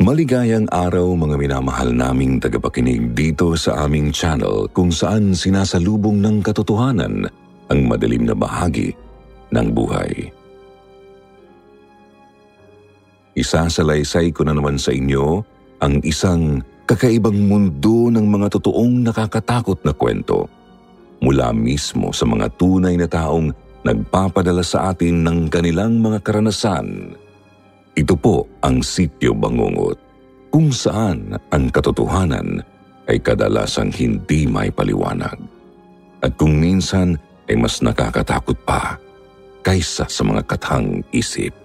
Maligayang araw mga minamahal naming tagapakinig dito sa aming channel kung saan sinasalubong ng katotohanan ang madilim na bahagi ng buhay. Isasalaysay ko na naman sa inyo ang isang kakaibang mundo ng mga totoong nakakatakot na kwento mula mismo sa mga tunay na taong nagpapadala sa atin ng kanilang mga karanasan. Ito po ang Sitio Bangungot, kung saan ang katotohanan ay kadalasang hindi may paliwanag. At kung minsan ay mas nakakatakot pa kaysa sa mga kathang isip.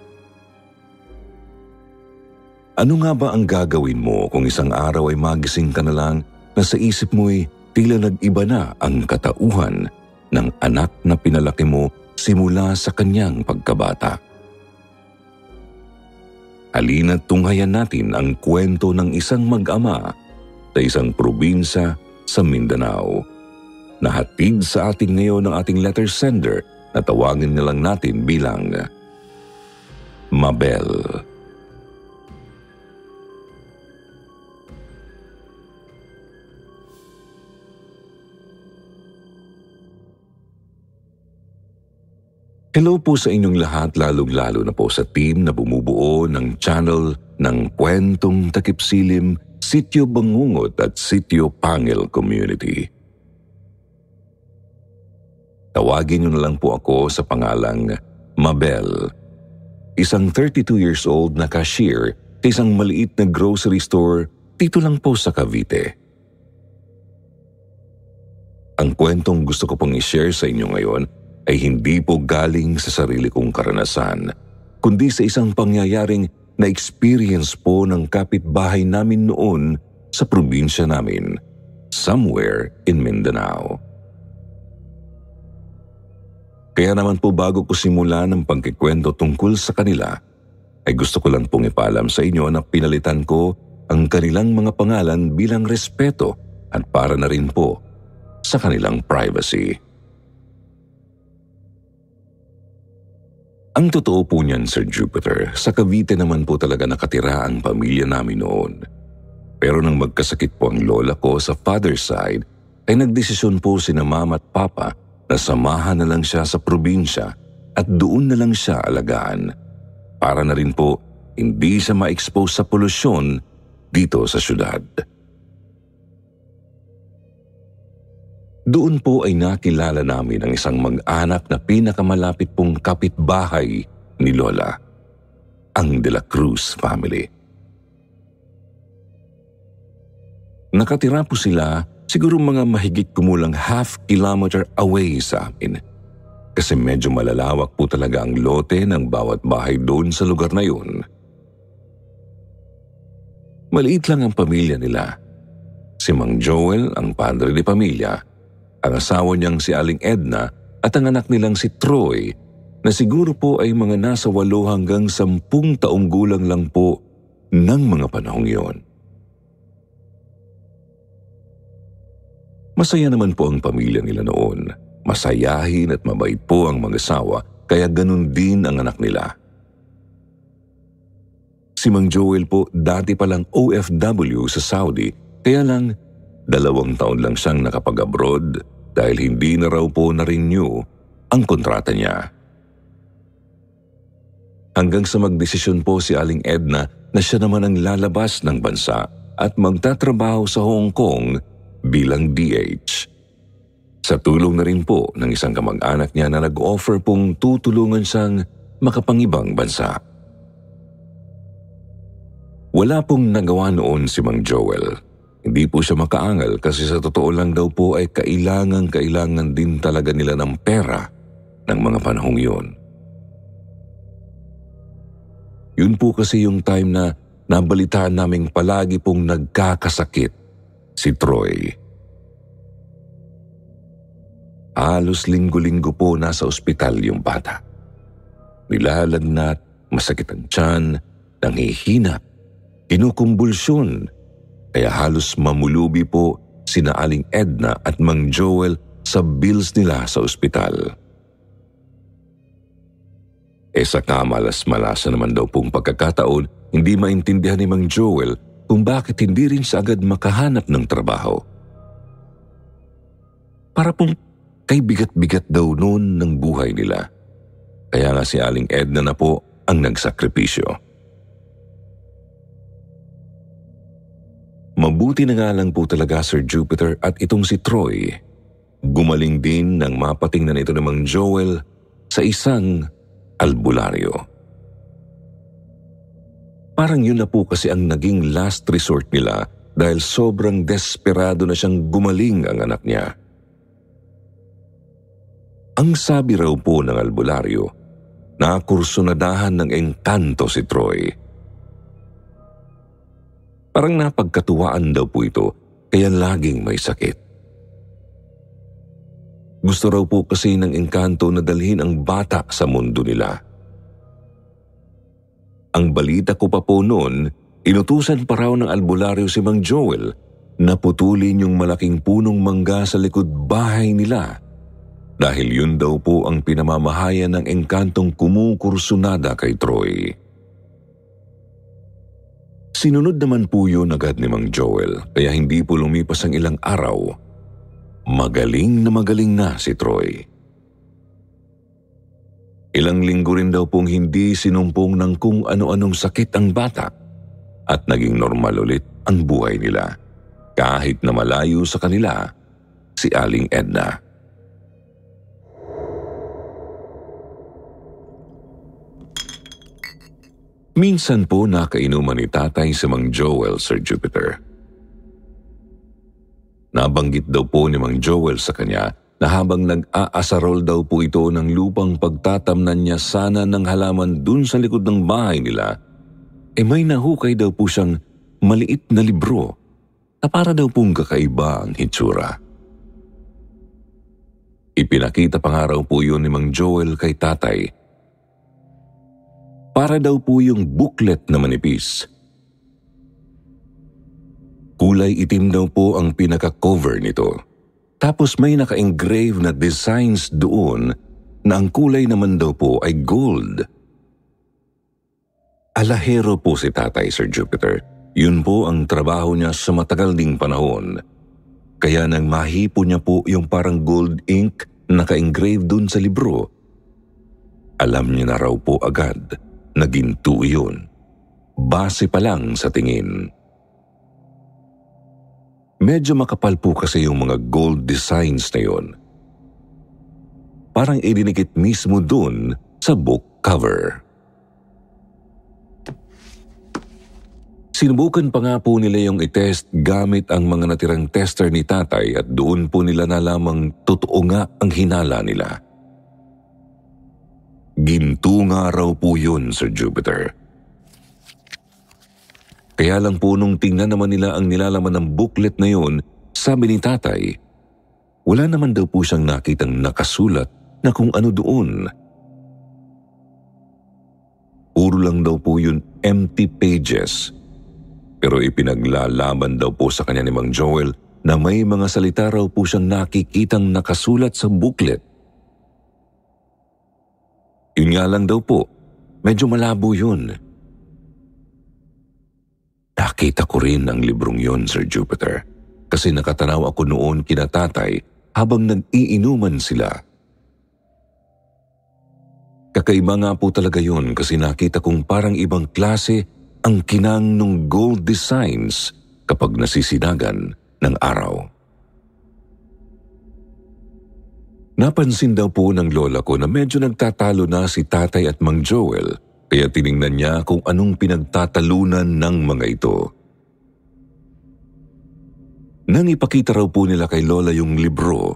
Ano nga ba ang gagawin mo kung isang araw ay magising ka na lang na sa isip mo'y tila nag-iba na ang katauhan ng anak na pinalaki mo simula sa kanyang pagkabata? Halina't tunghayan natin ang kwento ng isang mag-ama sa isang probinsya sa Mindanao. Nahatid sa atin ngayon ng ating letter sender na tawagin na lang natin bilang Mabel. Hello po sa inyong lahat, lalong-lalo na po sa team na bumubuo ng channel ng Kwentong Takipsilim, Sitio Bangungot at Sitio Pangil Community. Tawagin niyo na lang po ako sa pangalang Mabel, isang 32 years old na cashier sa isang maliit na grocery store dito lang po sa Cavite. Ang kwentong gusto ko pong i-share sa inyo ngayon ay hindi po galing sa sarili kong karanasan, kundi sa isang pangyayaring na-experience po ng kapitbahay namin noon sa probinsya namin, somewhere in Mindanao. Kaya naman po bago ko simulan ang pagkikwento tungkol sa kanila, ay gusto ko lang pong ipaalam sa inyo na pinalitan ko ang kanilang mga pangalan bilang respeto at para na rin po sa kanilang privacy. Ang totoo po niyan, Sir Jupiter, sa Cavite naman po talaga nakatira ang pamilya namin noon. Pero nang magkasakit po ang lola ko sa father's side, ay nagdesisyon po sina mama at papa na samahan na lang siya sa probinsya at doon na lang siya alagaan. Para na rin po hindi siya ma-expose sa polusyon dito sa syudad. Doon po ay nakilala namin ang isang mag-anak na pinakamalapit pong kapitbahay ni Lola, ang De La Cruz family. Nakatira po sila siguro mga mahigit kumulang half kilometer away sa amin, kasi medyo malalawak po talaga ang lote ng bawat bahay doon sa lugar na yun. Maliit lang ang pamilya nila. Si Mang Joel ang padre de pamilya, ang asawa niyang si Aling Edna at ang anak nilang si Troy na siguro po ay mga nasa 8 hanggang 10 taong gulang lang po ng mga panahong iyon. Masaya naman po ang pamilya nila noon. Masayahin at mabait po ang mag-asawa, kaya ganun din ang anak nila. Si Mang Joel po dati palang OFW sa Saudi, kaya lang 2 taon lang siyang nakapag-abroad dahil hindi na raw po na-renew ang kontrata niya. Hanggang sa magdesisyon po si Aling Edna na siya naman ang lalabas ng bansa at magtatrabaho sa Hong Kong bilang DH. Sa tulong na rin po ng isang kamag-anak niya na nag-offer pong tutulungan siyang makapangibang bansa. Wala pong nagawa noon si Mang Joel. Hindi po siya makaangal kasi sa totoo lang daw po ay kailangan din talaga nila ng pera ng mga panahong yun. Yun po kasi yung time na nabalitaan naming palagi pong nagkakasakit si Troy. Halos linggo-linggo po nasa ospital yung bata. Nilalagnat, masakit ang tiyan, nanghihina, kinukumbulsyon. Kaya halos mamulubi po sina Aling Edna at Mang Joel sa bills nila sa ospital. Sa kamalas-malasa naman daw pong pagkakataon hindi maintindihan ni Mang Joel kung bakit hindi rin siya agad makahanap ng trabaho. Para pong kay bigat-bigat daw noon ng buhay nila. Kaya nga si Aling Edna na po ang nagsakripisyo. Mabuti na nga lang po talaga Sir Jupiter at itong si Troy. Gumaling din nang mapatingnan ito ng Mang Joel sa isang albularyo. Parang yun na po kasi ang naging last resort nila dahil sobrang desperado na siyang gumaling ang anak niya. Ang sabi raw po ng albularyo, nakursunadahan ng engkanto si Troy. Parang napagkatuwaan daw po ito kaya laging may sakit. Gusto raw po kasi ng engkanto na dalhin ang bata sa mundo nila. Ang balita ko pa po noon, inutusan pa raw ng albularyo si Mang Joel na putulin yung malaking punong mangga sa likod bahay nila dahil yun daw po ang pinamamahayan ng engkantong kumukursunada kay Troy. Sinunod naman po yun agad ni Mang Joel kaya hindi po lumipas ang ilang araw. Magaling na si Troy. Ilang linggo rin daw pong hindi sinumpong ng kung ano-anong sakit ang bata at naging normal ulit ang buhay nila kahit na malayo sa kanila si Aling Edna. Minsan po nakainuman ni tatay si Mang Joel, Sir Jupiter. Nabanggit daw po ni Mang Joel sa kanya na habang nag-aasarol daw po ito ng lupang pagtatamnan niya sana ng halaman dun sa likod ng bahay nila, may nahukay daw po siyang maliit na libro na para daw pong kakaiba ang hitsura. Ipinakita pa nga raw po yun ni Mang Joel kay tatay. Para daw po yung booklet na manipis. Kulay itim daw po ang pinaka-cover nito. Tapos may naka-engrave na designs doon na ang kulay naman daw po ay gold. Alahero po si tatay, Sir Jupiter. Yun po ang trabaho niya sa matagal ding panahon. Kaya nang mahipo niya po yung parang gold ink na naka-engrave doon sa libro, alam niya na raw po agad na ginto yun. Base pa lang sa tingin. Medyo makapal po kasi yung mga gold designs na yun. Parang idinikit mismo dun sa book cover. Sinubukan pa nga po nila yung itest gamit ang mga natirang tester ni tatay at doon po nila nalamang totoo nga ang hinala nila. Ginto nga raw po yun, Sir Jupiter. Kaya lang po nung tingnan naman nila ang nilalaman ng booklet na yun, sabi ni tatay, wala naman daw po siyang nakitang nakasulat na kung ano doon. Puro lang daw po yun empty pages. Pero ipinaglalaban daw po sa kanya ni Mang Joel na may mga salita raw po siyang nakikitang nakasulat sa booklet. Yun nga lang daw po, medyo malabo yun. Nakita ko rin ang librong yun, Sir Jupiter, kasi nakatanaw ako noon kina tatay habang nag-iinuman sila. Kakaiba nga po talaga yun kasi nakita kong parang ibang klase ang kinang nung gold designs kapag nasisinagan ng araw. Napansin daw po ng lola ko na medyo nagtatalo na si tatay at Mang Joel, kaya tiningnan niya kung anong pinagtatalunan ng mga ito. Nang ipakita raw po nila kay lola yung libro,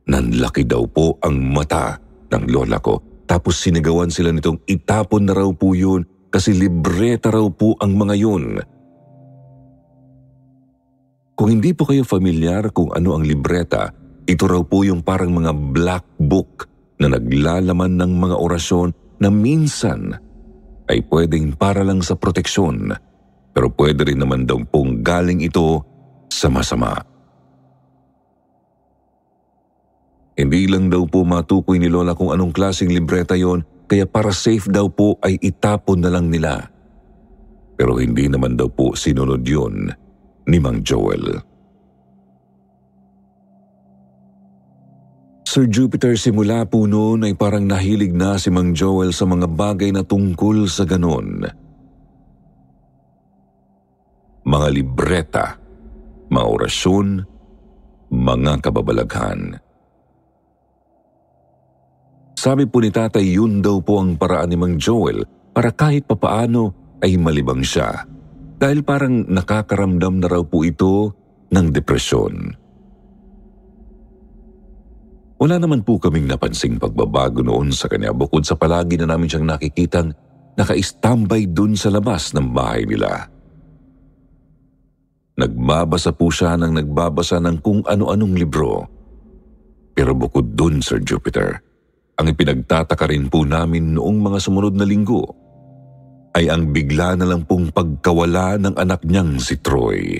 nanlaki daw po ang mata ng lola ko, tapos sinigawan sila nitong itapon na raw po yun kasi libreta raw po ang mga yun. Kung hindi po kayo familiar kung ano ang libreta, ito raw po yung parang mga black book na naglalaman ng mga orasyon na minsan ay pwedeng para lang sa proteksyon, pero pwede rin naman daw pong galing ito sa masama. Hindi lang daw po matukoy ni lola kung anong klaseng libreta yon, kaya para safe daw po ay itapon na lang nila. Pero hindi naman daw po sinunod yun ni Mang Joel. Sir Jupiter, simula po noon ay parang nahilig na si Mang Joel sa mga bagay na tungkol sa ganon. Mga libreta, mga orasyon, mga kababalaghan. Sabi po ni tatay, yun daw po ang paraan ni Mang Joel para kahit papaano ay malibang siya. Dahil parang nakakaramdam na raw po ito ng depresyon. Wala naman po kaming napansing pagbabago noon sa kanya bukod sa palagi na namin siyang nakikitang naka-standby dun sa labas ng bahay nila. Nagbabasa po siya ng nagbabasa ng kung ano-anong libro. Pero bukod dun, Sir Jupiter, ang ipinagtataka rin po namin noong mga sumunod na linggo ay ang bigla na lang pong pagkawala ng anak niyang si Troy.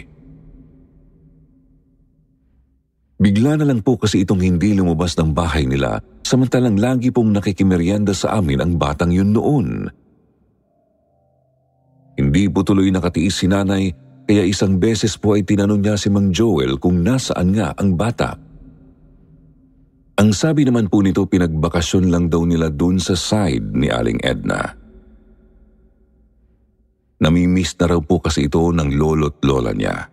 Bigla na lang po kasi itong hindi lumabas ng bahay nila samantalang lagi pong nakikimeryenda sa amin ang batang yun noon. Hindi po tuloy nakatiis si nanay kaya isang beses po ay tinanong niya si Mang Joel kung nasaan nga ang bata. Ang sabi naman po nito pinagbakasyon lang daw nila dun sa side ni Aling Edna. Namimiss na raw po kasi ito ng lolo't lola niya.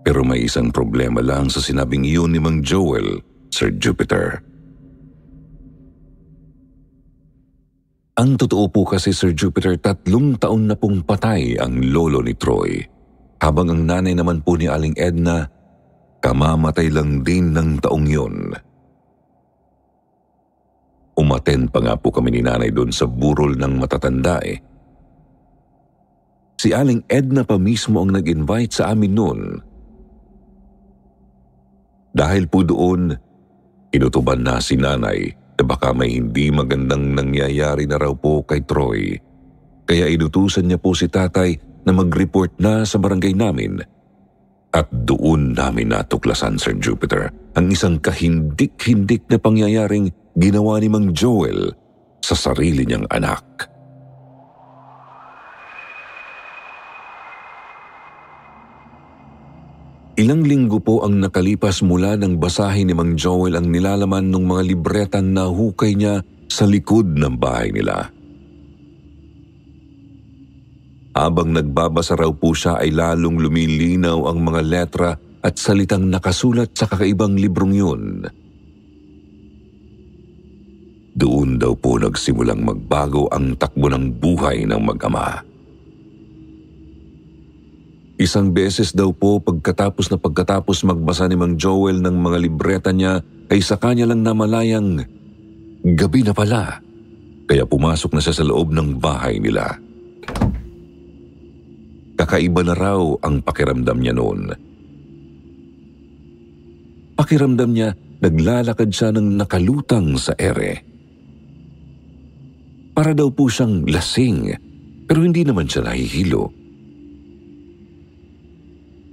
Pero may isang problema lang sa sinabing iyon ni Mang Joel, Sir Jupiter. Ang totoo po kasi, Sir Jupiter, 3 taon na pong patay ang lolo ni Troy. Habang ang nanay naman po ni Aling Edna, kamamatay lang din ng taong yun. Umaten pa nga po kami ni nanay doon sa burol ng matatanda eh. Si Aling Edna pa mismo ang nag-invite sa amin noon. Dahil po doon, inutuban na si nanay na baka may hindi magandang nangyayari na raw po kay Troy. Kaya inutusan niya po si tatay na mag-report na sa barangay namin. At doon namin natuklasan, Sir Jupiter, ang isang kahindik-hindik na pangyayaring ginawa ni Mang Joel sa sarili niyang anak. Ilang linggo po ang nakalipas mula nang basahin ni Mang Joel ang nilalaman ng mga libretang nahukay niya sa likod ng bahay nila. Habang nagbabasa raw po siya ay lalong lumilinaw ang mga letra at salitang nakasulat sa kakaibang librong yun. Doon daw po nagsimulang magbago ang takbo ng buhay ng mag-ama. Isang beses daw po pagkatapos magbasa ni Mang Joel ng mga libreta niya ay sa kanya lang namalayang gabi na pala. Kaya pumasok na siya sa loob ng bahay nila. Kakaiba na raw ang pakiramdam niya noon. Pakiramdam niya naglalakad siya ng nakalutang sa ere. Para daw po siyang lasing pero hindi naman siya nahihilo.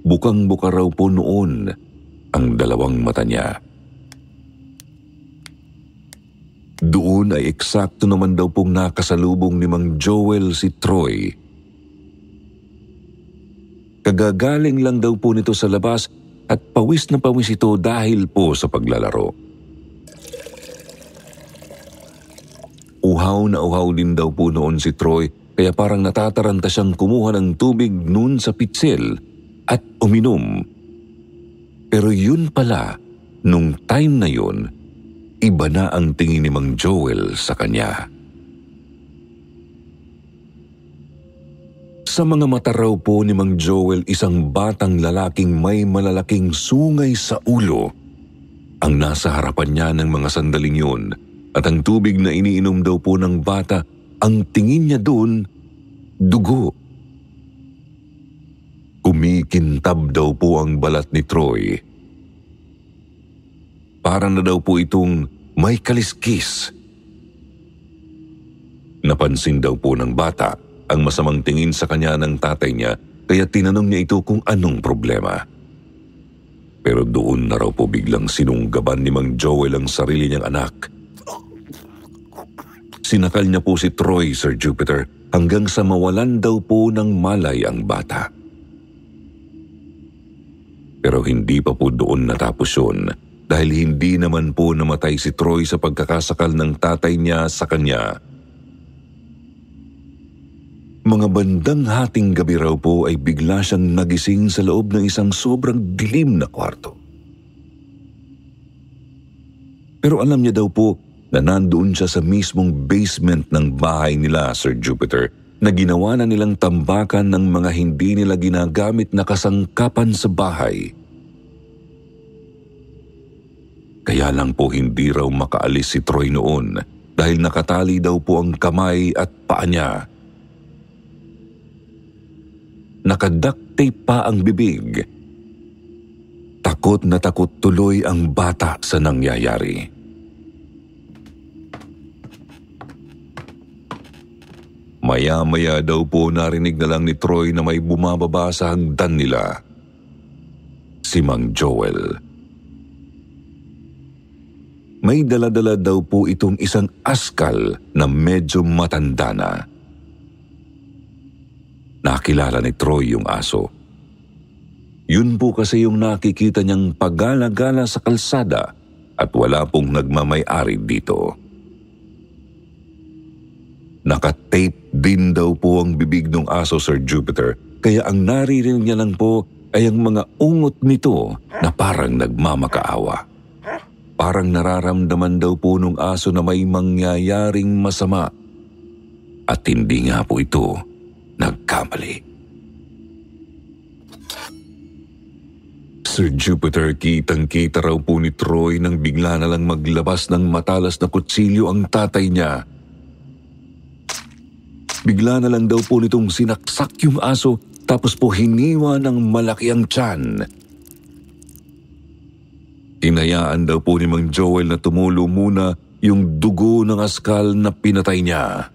Bukang-buka raw po noon ang 2 mata niya. Doon ay eksakto naman daw pong nakasalubong ni Mang Joel si Troy. Kagagaling lang daw po nito sa labas at pawis na pawis ito dahil po sa paglalaro. Uhaw na uhaw din daw po noon si Troy kaya parang natataranta siyang kumuha ng tubig noon sa pitsil at uminom. Pero yun pala, nung time na yun, iba na ang tingin ni Mang Joel sa kanya. Sa mga mata raw po ni Mang Joel, isang batang lalaking may malalaking sungay sa ulo ang nasa harapan niya ng mga sandaling yun. At ang tubig na iniinom daw po ng bata, ang tingin niya doon, dugo. Kumikintab daw po ang balat ni Troy. Para na daw po itong may kaliskis. Napansin daw po ng bata ang masamang tingin sa kanya ng tatay niya kaya tinanong niya ito kung anong problema. Pero doon na raw po biglang sinunggaban ni Mang Joel ang sarili niyang anak. Sinakal niya po si Troy, Sir Jupiter, hanggang sa mawalan daw po ng malay ang bata. Pero hindi pa po doon natapos yun dahil hindi naman po namatay si Troy sa pagkakasakal ng tatay niya sa kanya. Mga bandang hating gabi raw po ay bigla siyang nagising sa loob ng isang sobrang dilim na kwarto. Pero alam niya daw po na nandoon siya sa mismong basement ng bahay nila, Sir Jupiter, na ginawa na nilang tambakan ng mga hindi nila ginagamit na kasangkapan sa bahay. Kaya lang po hindi raw makaalis si Troy noon dahil nakatali daw po ang kamay at paa niya. Nakaduct tape pa ang bibig. Takot na takot tuloy ang bata sa nangyayari. Maya-maya daw po narinig na lang ni Troy na may bumababa sa hagdan nila. Si Mang Joel. May dala-dala daw po itong isang askal na medyo matanda na. Nakilala ni Troy yung aso. Yun po kasi yung nakikita niyang pagala-gala sa kalsada at wala pong nagmamay-ari dito. Nakatape din daw po ang bibig ng aso, Sir Jupiter, kaya ang naririnig niya lang po ay ang mga ungot nito na parang nagmamakaawa. Parang nararamdaman daw po ng aso na may mangyayaring masama at hindi nga po ito nagkamali. Sir Jupiter, kitang-kita raw po ni Troy nang bigla na lang maglabas ng matalas na kutsilyo ang tatay niya. Bigla na lang daw po nitong sinaksak yung aso tapos po hiniwa ng malaki ang tiyan. Hinayaan daw po ni Mang Joel na tumulo muna yung dugo ng askal na pinatay niya.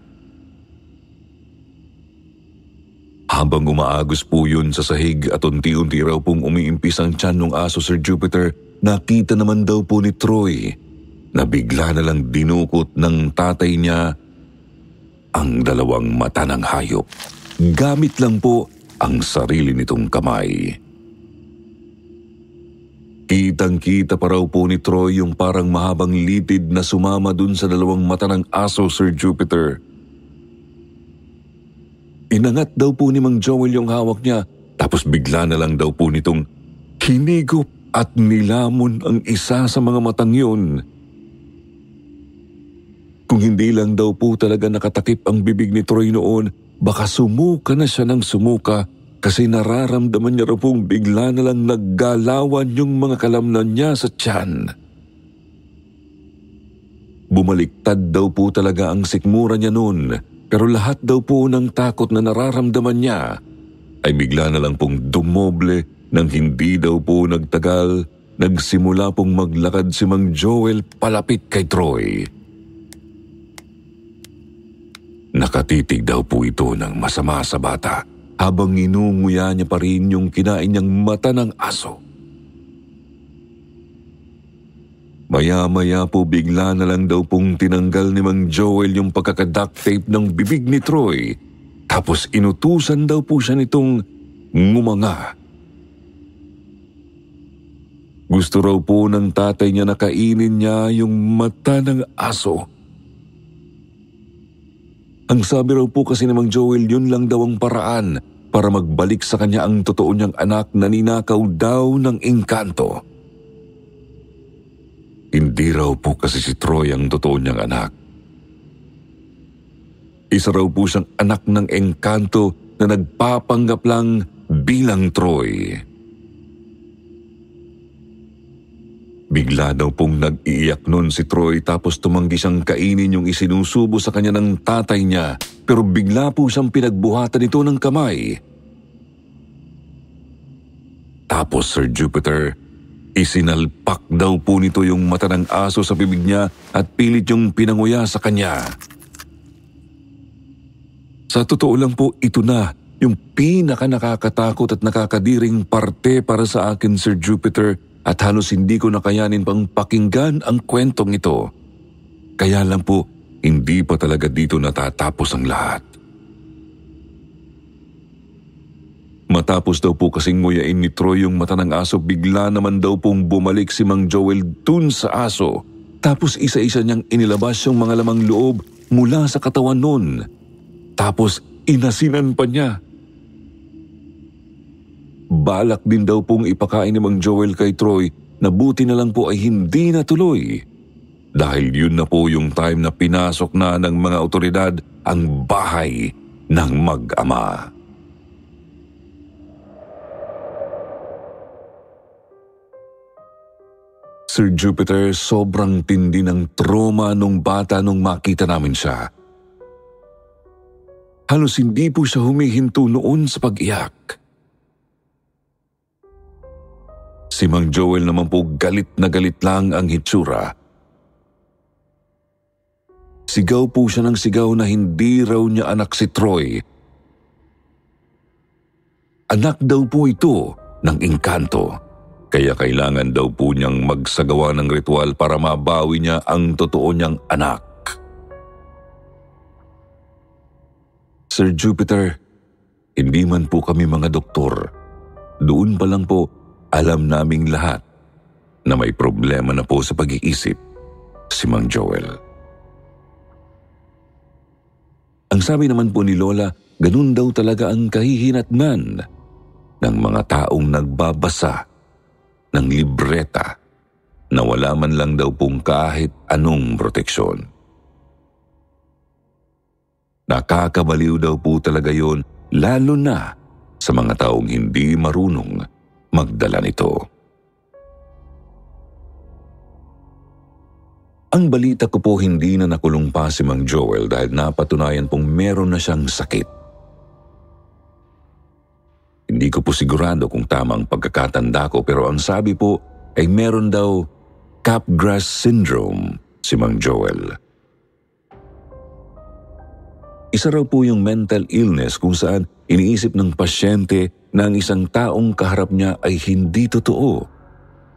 Habang umaagos po yun sa sahig at unti-unti raw pong umiimpis ang tiyan ng aso, Sir Jupiter, nakita naman daw po ni Troy na bigla na lang dinukot ng tatay niya ang dalawang mata ng hayop. Gamit lang po ang sarili nitong kamay. Kitang-kita pa raw po ni Troy yung parang mahabang litid na sumama dun sa dalawang mata ng aso, Sir Jupiter. Inangat daw po ni Mang Joel yung hawak niya, tapos bigla na lang daw po nitong hinigop at nilamon ang isa sa mga matang yun. Kung hindi lang daw po talaga nakatakip ang bibig ni Troy noon, baka sumuka na siya ng sumuka kasi nararamdaman niya raw pong bigla na lang naggalawan yung mga kalamnan niya sa tiyan. Bumaliktad daw po talaga ang sikmura niya noon. Pero lahat daw po ng takot na nararamdaman niya ay bigla na lang pong dumoble nang hindi daw po nagtagal, nagsimula pong maglakad si Mang Joel palapit kay Troy. Nakatitig daw po ito ng masama sa bata habang inunguya niya pa rin yung kinain niyang mata ng aso. Maya-maya po bigla na lang daw pong tinanggal ni Mang Joel yung pagkakaduct tape ng bibig ni Troy. Tapos inutusan daw po siya nitong ngumanga. Gusto raw po ng tatay niya na kainin niya yung mata ng aso. Ang sabi raw po kasi ni Mang Joel, yun lang daw ang paraan para magbalik sa kanya ang totoo niyang anak na ninakaw daw ng engkanto. Hindi raw po kasi si Troy ang totoo niyang anak. Isa raw po siyang anak ng engkanto na nagpapanggap lang bilang Troy. Bigla daw pong nag-iiyak nun si Troy tapos tumanggi siyang kainin yung isinusubo sa kanya ng tatay niya, pero bigla po siyang pinagbuhatan ito ng kamay. Tapos, Sir Jupiter, isinalpak daw po nito yung mata ng aso sa bibig niya at pilit yung pinanguya sa kanya. Sa totoo lang po, ito na yung pinaka-nakakatakot at nakakadiring parte para sa akin, Sir Jupiter, at halos hindi ko nakayanin pang pakinggan ang kwentong ito. Kaya lang po, hindi pa talaga dito natatapos ang lahat. Matapos daw po kasing nguyain ni Troy yung mata ng aso, bigla naman daw pong bumalik si Mang Joel dun sa aso. Tapos isa-isa niyang inilabas yung mga lamang loob mula sa katawan nun. Tapos inasinan pa niya. Balak din daw pong ipakain ni Mang Joel kay Troy, na buti na lang po ay hindi natuloy. Dahil yun na po yung time na pinasok na ng mga otoridad ang bahay ng mag-ama. Sir Jupiter, sobrang tindi ng trauma nung bata nung makita namin siya. Halos hindi po siya humihinto noon sa pag-iyak. Si Mang Joel naman po galit na galit lang ang hitsura. Sigaw po siya ng sigaw na hindi raw niya anak si Troy. Anak daw po ito ng engkanto. Kaya kailangan daw po niyang magsagawa ng ritual para mabawi niya ang totoo niyang anak. Sir Jupiter, hindi man po kami mga doktor. Doon pa lang po, alam naming lahat na may problema na po sa pag-iisip si Mang Joel. Ang sabi naman po ni Lola, ganun daw talaga ang kahihinatnan ng mga taong nagbabasa ng libreta na wala man lang daw pong kahit anong proteksyon. Nakakabaliw daw po talaga yon, lalo na sa mga taong hindi marunong magdala nito. Ang balita ko po, hindi na nakulong pa si Mang Joel dahil napatunayan pong meron na siyang sakit. Hindi ko po sigurado kung tama ang pagkakatanda ko, pero ang sabi po ay meron daw Capgras syndrome si Mang Joel. Isa raw po yung mental illness kung saan iniisip ng pasyente na ang isang taong kaharap niya ay hindi totoo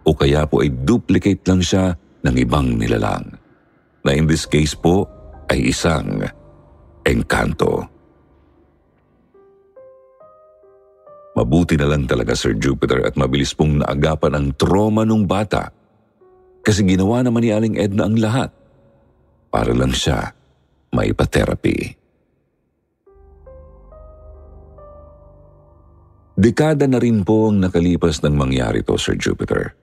o kaya po ay duplicate lang siya ng ibang nilalang, na in this case po ay isang engkanto. Mabuti na lang talaga, Sir Jupiter, at mabilis pong naagapan ang trauma ng bata kasi ginawa naman ni Aling Edna ang lahat para lang siya maipa-therapy. Dekada na rin po ang nakalipas ng mangyari to, Sir Jupiter.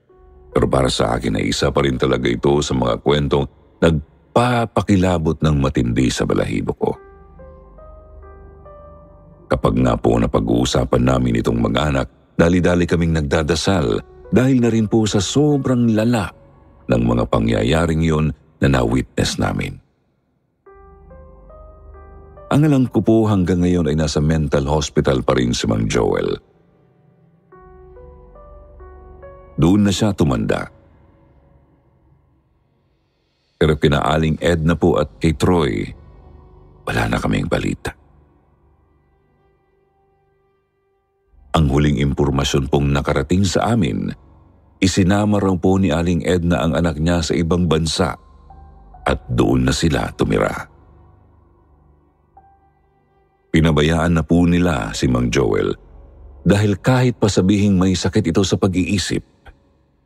Pero para sa akin ay isa pa rin talaga ito sa mga kwentong nagpapakilabot ng matindi sa balahibo ko. Kapag nga po napag-uusapan namin itong mag-anak, dali-dali kaming nagdadasal dahil na rin po sa sobrang lala ng mga pangyayaring yun na na-witness namin. Ang alam ko po hanggang ngayon ay nasa mental hospital pa rin si Mang Joel. Doon na siya tumanda. Pero kina Aling Edna po at kay Troy, wala na kaming balita. Ang huling impormasyon pong nakarating sa amin, isinama raw po ni Aling Edna ang anak niya sa ibang bansa at doon na sila tumira. Pinabayaan na po nila si Mang Joel dahil kahit pa sabihing may sakit ito sa pag-iisip,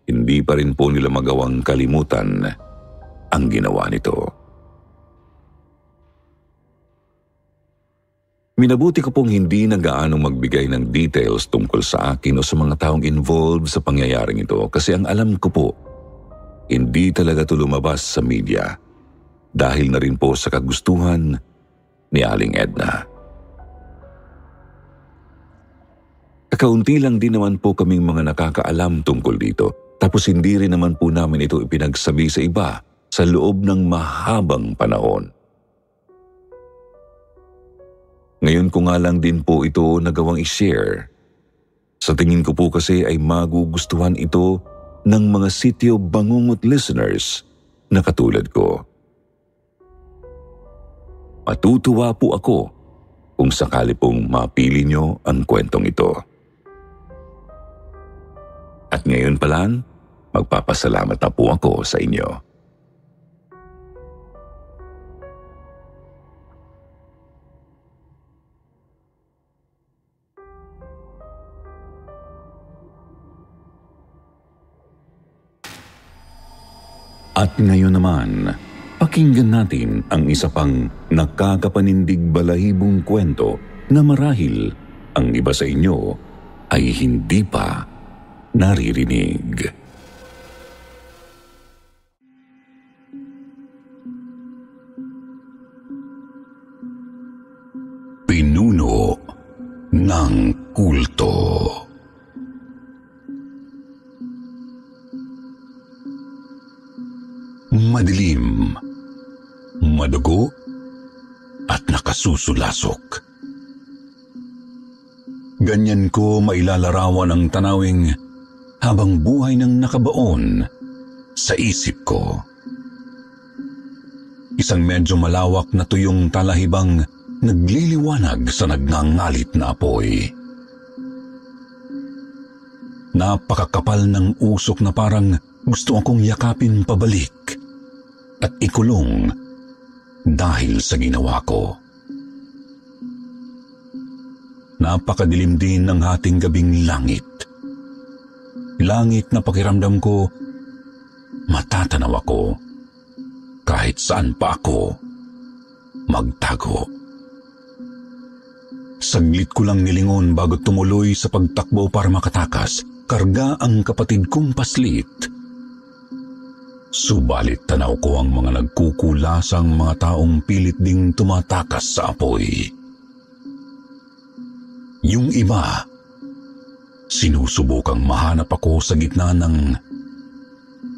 hindi pa rin po nila magawang kalimutan ang ginawa nito. Minabuti ko pong hindi na gaano magbigay ng details tungkol sa akin o sa mga taong involved sa pangyayaring ito kasi ang alam ko po, hindi talaga ito lumabas sa media dahil na rin po sa kagustuhan ni Aling Edna. Kakaunti lang din naman po kaming mga nakakaalam tungkol dito, tapos hindi rin naman po namin ito ipinagsabi sa iba sa loob ng mahabang panahon. Ngayon ko nga lang din po ito nagawang i-share. Sa tingin ko po kasi ay magugustuhan ito ng mga Sityo Bangungot listeners na katulad ko. Matutuwa po ako kung sakali pong mapili nyo ang kwentong ito. At ngayon pa lang, magpapasalamat na po ako sa inyo. At ngayon naman, pakinggan natin ang isa pang nakakapanindig balahibong kwento na marahil ang iba sa inyo ay hindi pa naririnig. Pinuno ng kulto. Madilim, madugo, at nakasusulasok. Ganyan ko mailalarawan ang tanawing habang buhay ng nakabaon sa isip ko. Isang medyo malawak na tuyong talahibang nagliliwanag sa nagngangalit na apoy. Napakakapal ng usok na parang gusto akong yakapin pabalik at ikulong dahil sa ginawa ko. Napakadilim din ng hating gabing langit. Langit na pakiramdam ko, matatanaw ako kahit saan pa ako magtago. Saglit ko lang nilingon bago tumuloy sa pagtakbo para makatakas. Karga ang kapatid kong paslit. Subalit tanaw ko ang mga nagkukulasang mga taong pilit ding tumatakas sa apoy. Yung iba, sinusubukang mahanap ako sa gitna ng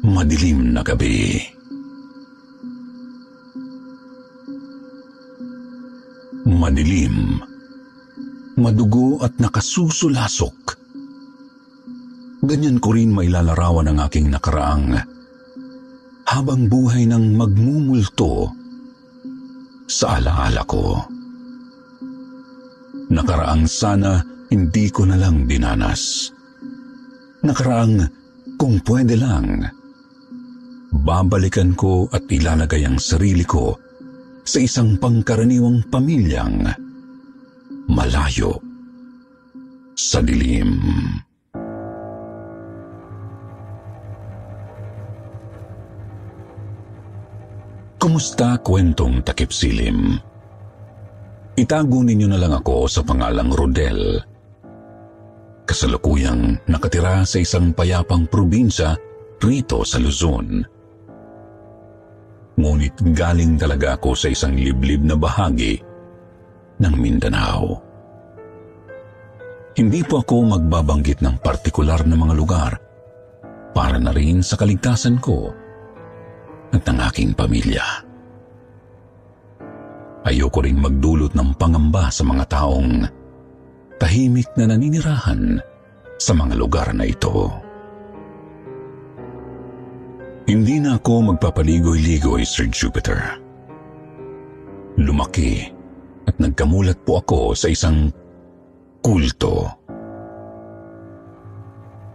madilim na gabi. Madilim, madugo at nakasusulasok. Ganyan ko rin mailalarawan ang aking nakaraang habang buhay ng magmumulto sa alaala ko. Nakaraang sana hindi ko na lang dinanas. Nakaraang kung pwede lang, babalikan ko at ilalagay ang sarili ko sa isang pangkaraniwang pamilyang malayo sa dilim. Kumusta kwentong takip silim? Itago ninyo na lang ako sa pangalang Rodel. Kasalukuyang nakatira sa isang payapang probinsya rito sa Luzon. Ngunit galing talaga ako sa isang liblib na bahagi ng Mindanao. Hindi po ako magbabanggit ng partikular na mga lugar para na rin sa kaligtasan ko at ng aking pamilya. Ayoko ring magdulot ng pangamba sa mga taong tahimik na naninirahan sa mga lugar na ito. Hindi na ako magpapaligoy-ligoy, Sir Jupiter. Lumaki at nagkamulat po ako sa isang kulto.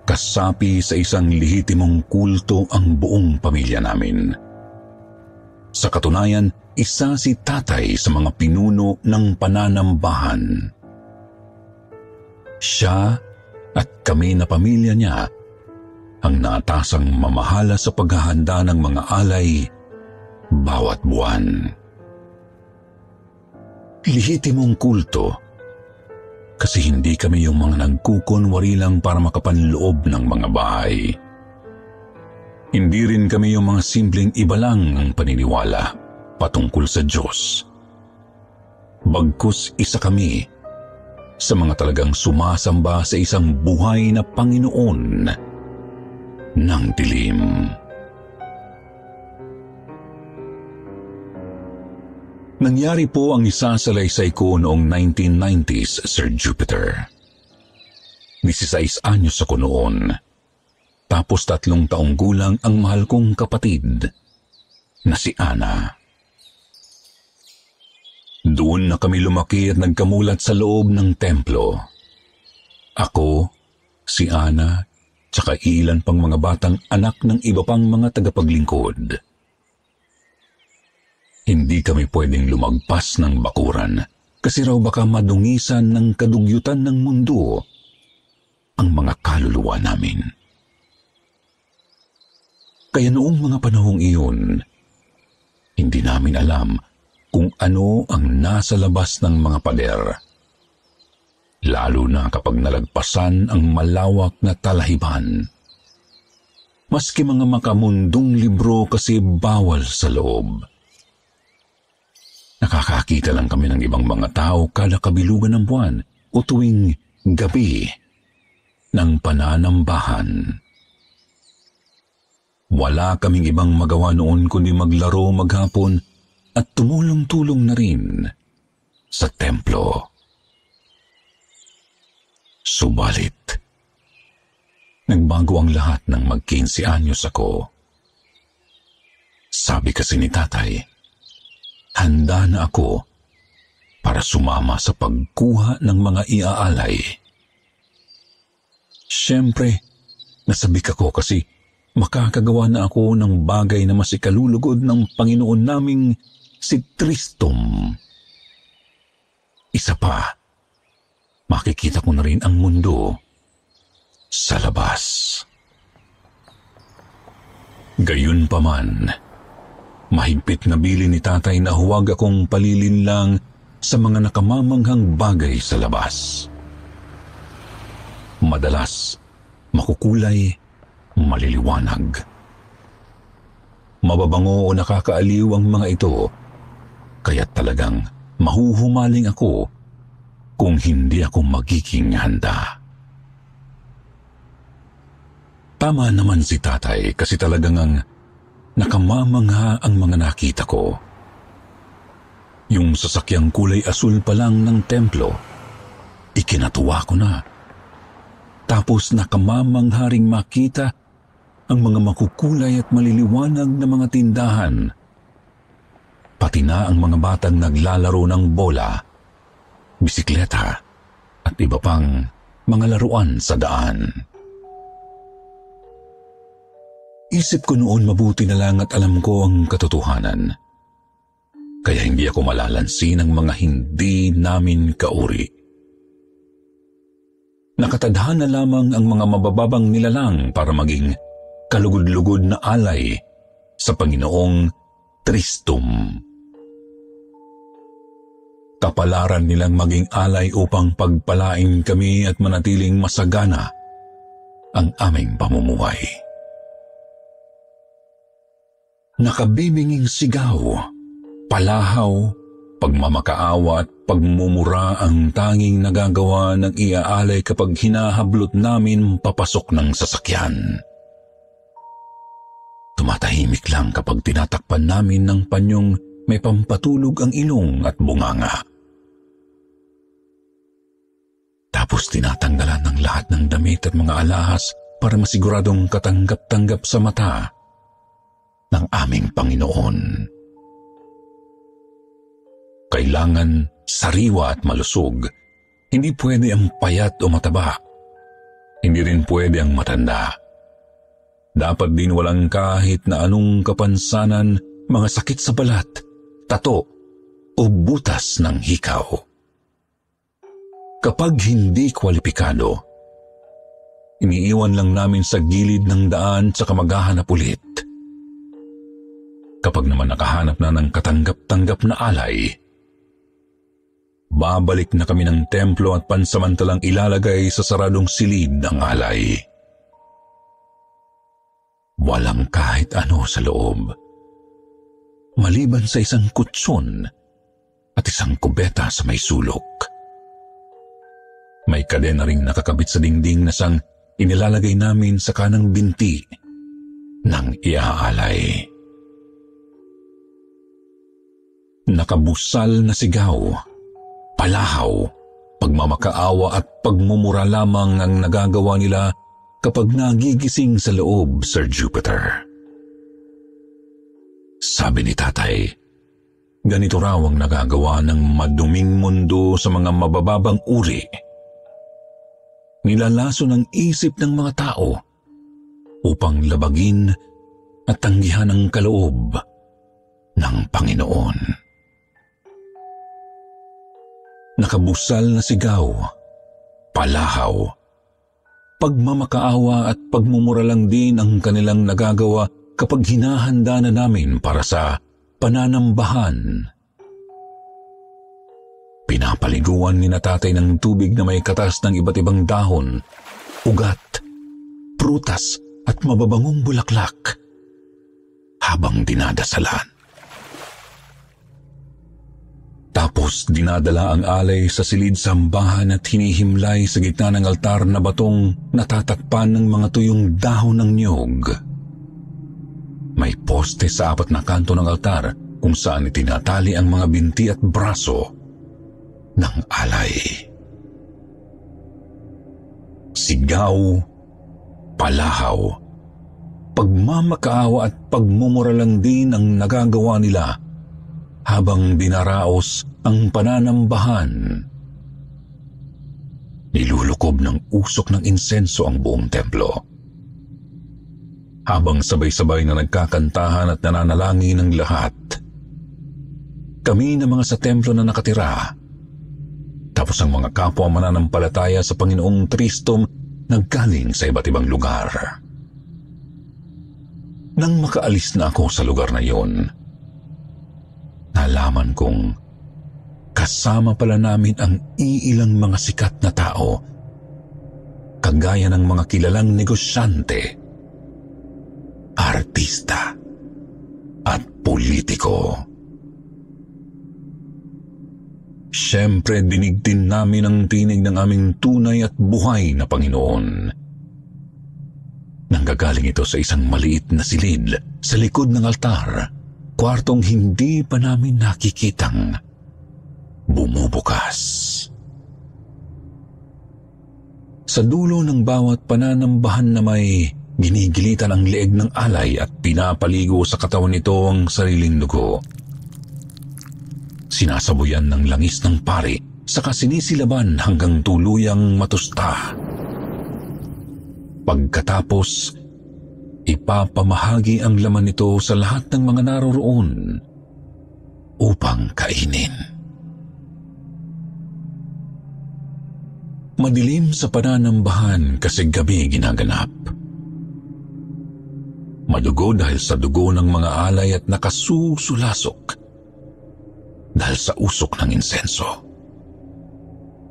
Kasapi sa isang lehitimong kulto ang buong pamilya namin. Sa katunayan, isa si tatay sa mga pinuno ng pananambahan. Siya at kami na pamilya niya ang naatasang mamahala sa paghahanda ng mga alay bawat buwan. Lehitimong kulto kasi hindi kami yung mga nagkukunwari lang para makapanloob ng mga bahay. Hindi rin kami yung mga simpleng iba lang ang paniniwala patungkol sa Diyos. Bagkus isa kami sa mga talagang sumasamba sa isang buhay na Panginoon ng dilim. Nangyari po ang isa sa laysay ko noong 1990s, Sir Jupiter. 16 anyos ako noon. Tapos 3 taong gulang ang mahal kong kapatid na si Ana. Doon na kami lumaki at nagkamulat sa loob ng templo. Ako, si Ana, tsaka ilan pang mga batang anak ng iba pang mga tagapaglingkod. Hindi kami pwedeng lumagpas ng bakuran kasi raw baka madungisan ng kadugyutan ng mundo ang mga kaluluwa namin. Kaya noong mga panahong iyon, hindi namin alam kung ano ang nasa labas ng mga pader. Lalo na kapag nalagpasan ang malawak na talahiban. Maski mga makamundong libro kasi bawal sa loob. Nakakakita lang kami ng ibang mga tao kada kabilugan ng buwan o tuwing gabi ng pananambahan. Wala kaming ibang magawa noon kundi maglaro maghapon at tumulong-tulong na rin sa templo. Subalit, nagbago ang lahat ng mag-15 anyos ako. Sabi kasi ni tatay, handa na ako para sumama sa pagkuha ng mga iaalay. Siyempre, nasabik ako kasi makakagawa na ako ng bagay na mas ikalulugod ng Panginoon naming si Tristom. Isa pa, makikita ko na rin ang mundo sa labas. Gayunpaman, mahigpit na bilin ni tatay na huwag akong palilinlang sa mga nakamamanghang bagay sa labas. Madalas, makukulay, maliliwanag. Mababango o nakakaaliw ang mga ito, kaya talagang mahuhumaling ako kung hindi ako magiging handa. Tama naman si tatay kasi talagang nakamamangha ang mga nakita ko. Yung sasakyang kulay asul pa lang ng templo, ikinatuwa ko na. Tapos nakamamangha ring makita ang mga makukulay at maliliwanag na mga tindahan. Pati na ang mga batang naglalaro ng bola, bisikleta at iba pang mga laruan sa daan. Isip ko noon mabuti na lang at alam ko ang katotohanan. Kaya hindi ako malalansi ng mga hindi namin kauri. Nakatadhana lamang ang mga mabababang nilalang para maging kalugod-lugod na alay sa Panginoong Tristom. Kapalaran nilang maging alay upang pagpalain kami at manatiling masagana ang aming pamumuhay. Nakabibinging sigaw, palahaw, pagmamakaawa at pagmumura ang tanging nagagawa ng iaalay kapag hinahablot namin papasok ng sasakyan. Tumatahimik lang kapag tinatakpan namin ng panyong may pampatulog ang ilong at bunganga. Tapos tinatanggalan ng lahat ng damit at mga alahas para masiguradong katanggap-tanggap sa mata ng aming Panginoon. Kailangan sariwa at malusog. Hindi pwede ang payat o mataba. Hindi rin pwede ang matanda. Dapat din walang kahit na anong kapansanan, mga sakit sa balat, tato o butas ng hikaw. Kapag hindi kwalipikado, iniiwan lang namin sa gilid ng daan sa maghahanap ulit. Kapag naman nakahanap na ng katanggap-tanggap na alay, babalik na kami ng templo at pansamantalang ilalagay sa saradong silid ng alay. Walang kahit ano sa loob, maliban sa isang kutsyon at isang kubeta sa may sulok. May kadena ring nakakabit sa dingding na sang inilalagay namin sa kanang binti ng iaalay. Nakabusal na sigaw, palahaw, pagmamakaawa at pagmumura lamang ang nagagawa nila kapag nagigising sa loob, Sir Jupiter. Sabi ni tatay, ganito raw ang nagagawa ng maduming mundo sa mga mabababang uri. Nilalaso ng isip ng mga tao upang labagin at tanggihan ang kaloob ng Panginoon. Nakabusal na sigaw, palahaw, pagmamakaawa at pagmumura lang din ang kanilang nagagawa kapag hinahanda na namin para sa pananambahan. Pinapaliguan ni na tatay ng tubig na may katas ng iba't ibang dahon, ugat, prutas at mababangong bulaklak habang dinadasalan. Tapos dinadala ang alay sa silid sambahan at hinihimlay sa gitna ng altar na batong natatakpan ng mga tuyong dahon ng niyog. May poste sa 4 na kanto ng altar kung saan itinatali ang mga binti at braso ng alay. Sigaw, palahaw, pagmamakaawa at pagmumura lang din ang nagagawa nila habang dinaraos ang pananambahan. Nilulukob ng usok ng insenso ang buong templo. Habang sabay-sabay na nagkakantahan at nananalangin ng lahat, kami na mga sa templo na nakatira, tapos ang mga kapwa mananampalataya sa Panginoong Kristom naggaling sa iba't ibang lugar. Nang makaalis na ako sa lugar na iyon, nalaman kong kasama pala namin ang iilang mga sikat na tao, kagaya ng mga kilalang negosyante, artista, at politiko. Siyempre, dinig din namin ang tinig ng aming tunay at buhay na Panginoon. Nanggagaling ito sa isang maliit na silid sa likod ng altar, kwartong hindi pa namin nakikitang bumubukas. Sa dulo ng bawat pananambahan na may ginigilitan ang leeg ng alay at pinapaligo sa katawan nito ang sariling dugo. Sinasabuyan ng langis ng pari saka sinisilaban hanggang tuluyang matusta. Pagkatapos, ipapamahagi ang laman nito sa lahat ng mga naroroon upang kainin. Madilim sa pananambahan kasi gabi ginaganap. Madugo dahil sa dugo ng mga alay at nakasusulasok dahil sa usok ng insenso.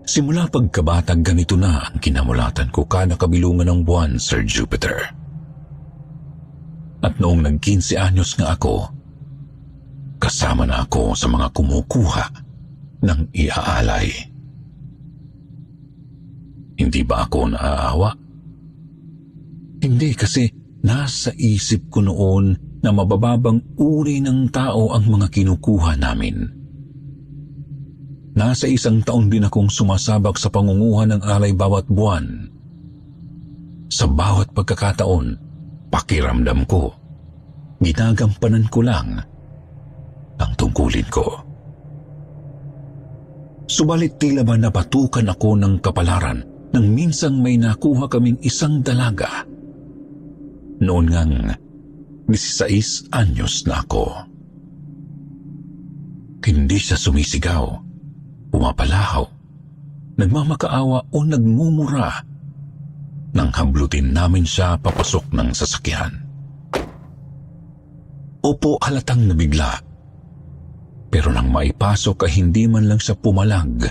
Simula pagkabatag, ganito na ang kinamulatan ko kada kabilungan ng buwan, Sir Jupiter. At noong nag-15 anyos nga ako, kasama na ako sa mga kumukuha ng iaalay. Hindi ba ako naaawa? Hindi, kasi nasa isip ko noon na mabababang uri ng tao ang mga kinukuha namin. Nasa 1 taon din akong sumasabak sa pangunguha ng alay bawat buwan. Sa bawat pagkakataon, pakiramdam ko, ginagampanan ko lang ang tungkulin ko. Subalit tila ba napatukan ako ng kapalaran nang minsang may nakuha kaming isang dalaga. Noon ngang 16 anyos na ako. Hindi siya sumisigaw, pumapalahaw, nagmamakaawa o nagmumura nang hablutin namin siya papasok ng sasakyan. Opo, halatang nabigla. Pero nang maipasok ay hindi man lang siya pumalag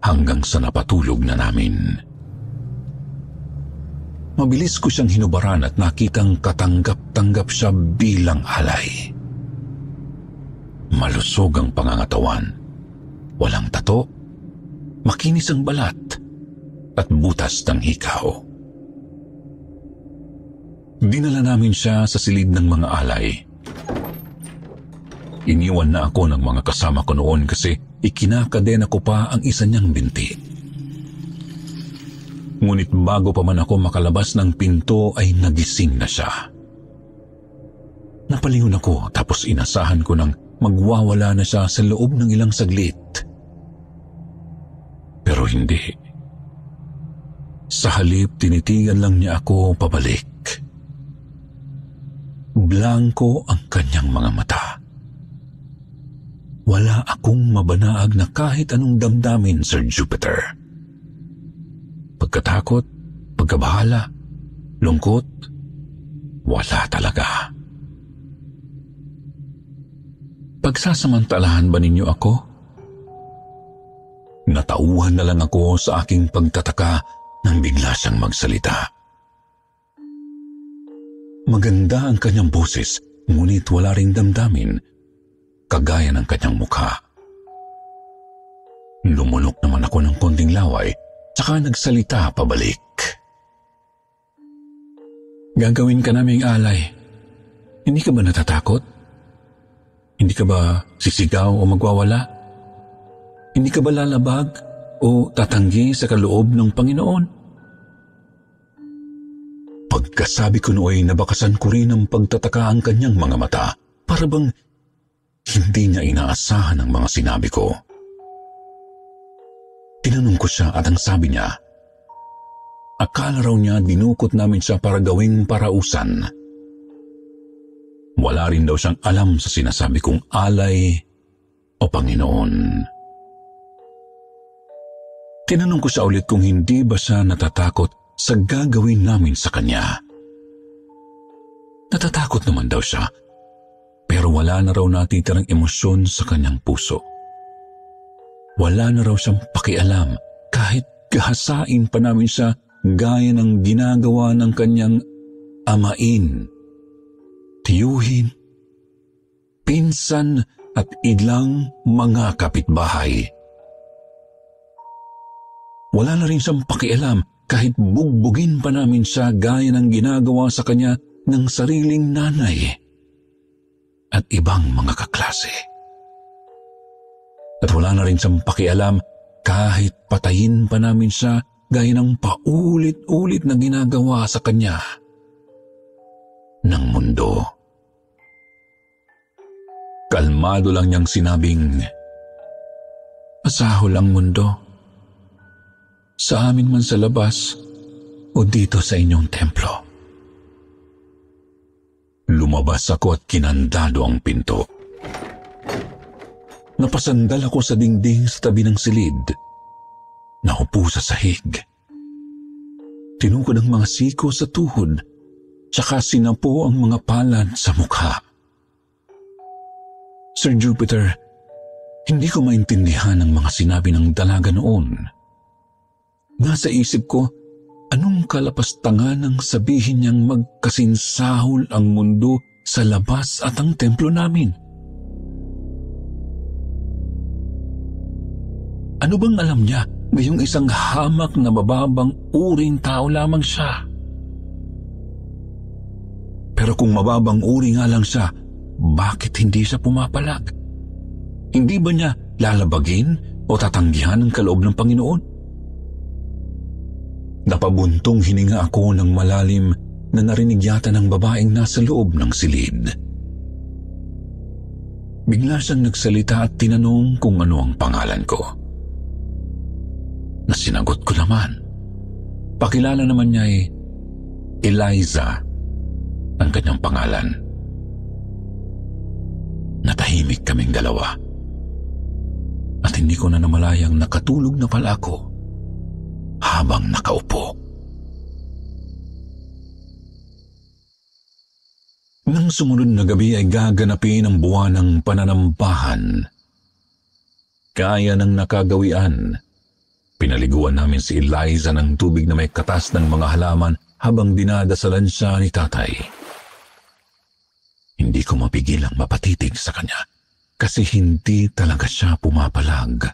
hanggang sa napatulog na namin. Mabilis ko siyang hinubaran at nakitang katanggap-tanggap siya bilang alay. Malusog ang pangangatawan, walang tato, makinis ang balat, at butas ng hikaw. Dinala namin siya sa silid ng mga alay. Iniwan na ako ng mga kasama ko noon kasi ikinakadena ko pa ang isa niyang binti. Ngunit bago pa man ako makalabas ng pinto ay nagising na siya. Napalingon ako tapos inasahan ko nang magwawala na siya sa loob ng ilang saglit. Pero hindi. Sa halip, tinitigan lang niya ako pabalik. Blanko ang kanyang mga mata. Wala akong mabanaag na kahit anong damdamin, Sir Jupiter. Pagkatakot, pagkabahala, lungkot, wala talaga. Pagsasamantalahan ba ninyo ako? Natauhan na lang ako sa aking pagtataka nang bigla siyang magsalita. Maganda ang kanyang boses, ngunit wala ring damdamin, kagaya ng kanyang mukha. Lumunok naman ako ng konting laway, tsaka nagsalita pabalik. Gagawin ka naming alay. Hindi ka ba natatakot? Hindi ka ba sisigaw o magwawala? Hindi ka ba lalabag o tatanggi sa kaloob ng Panginoon? Pagkasabi ko nooy nabakasan ko rin ng pagtataka ang kanyang mga mata, para bang hindi niya inaasahan ang mga sinabi ko. Tinanong ko siya at ang sabi niya, akala raw niya dinukot namin siya para gawing parausan. Wala rin daw siyang alam sa sinasabi kong alay o Panginoon. Tinanong ko siya ulit kung hindi ba siya natatakot sa gagawin namin sa kanya. Natatakot naman daw siya, pero wala na raw natitirang emosyon sa kanyang puso. Wala na raw siyang pakialam kahit gahasain pa namin siya gaya ng ginagawa ng kanyang amain, tiyuhin, pinsan at ilang mga kapitbahay. Wala na rin siyang pakialam kahit bugbugin pa namin siya gaya ng ginagawa sa kanya ng sariling nanay at ibang mga kaklase. At wala na rin siyang pakialam kahit patayin pa namin siya gaya ng paulit-ulit na ginagawa sa kanya ng mundo. Kalmado lang niyang sinabing, masahol ang mundo. Sa amin man sa labas o dito sa inyong templo. Lumabas ako at kinandado ang pinto. Napasandal ako sa dingding sa tabi ng silid. Naupo sa sahig. Tinukod ang mga siko sa tuhod, tsaka sinapo ang mga palad sa mukha. Sir Jupiter, hindi ko maintindihan ang mga sinabi ng dalaga noon. Nasa isip ko, anong kalapastangan ang sabihin niyang magkasinsahol ang mundo sa labas at ang templo namin? Ano bang alam niya ngayong isang hamak na mababang uring tao lamang siya? Pero kung mababang uri nga lang siya, bakit hindi siya pumapalag? Hindi ba niya lalabagin o tatanggihan ang kaloob ng Panginoon? Napabuntong hininga ako ng malalim na narinig yata ng babaeng nasa loob ng silid. Bigla siyang nagsalita at tinanong kung ano ang pangalan ko. Nasinagot ko naman. Pakilala naman niya ay Eliza ang kanyang pangalan. Natahimik kaming dalawa. At hindi ko na namalayang nakatulog na pala ako habang nakaupo. Nang sumunod na gabi ay gaganapin ang buwan ng pananambahan. Kaya ng nakagawian, pinaliguan namin si Eliza ng tubig na may katas ng mga halaman habang dinadasalan siya ni tatay. Hindi ko mapigil ang mapatitig sa kanya kasi hindi talaga siya pumapalag.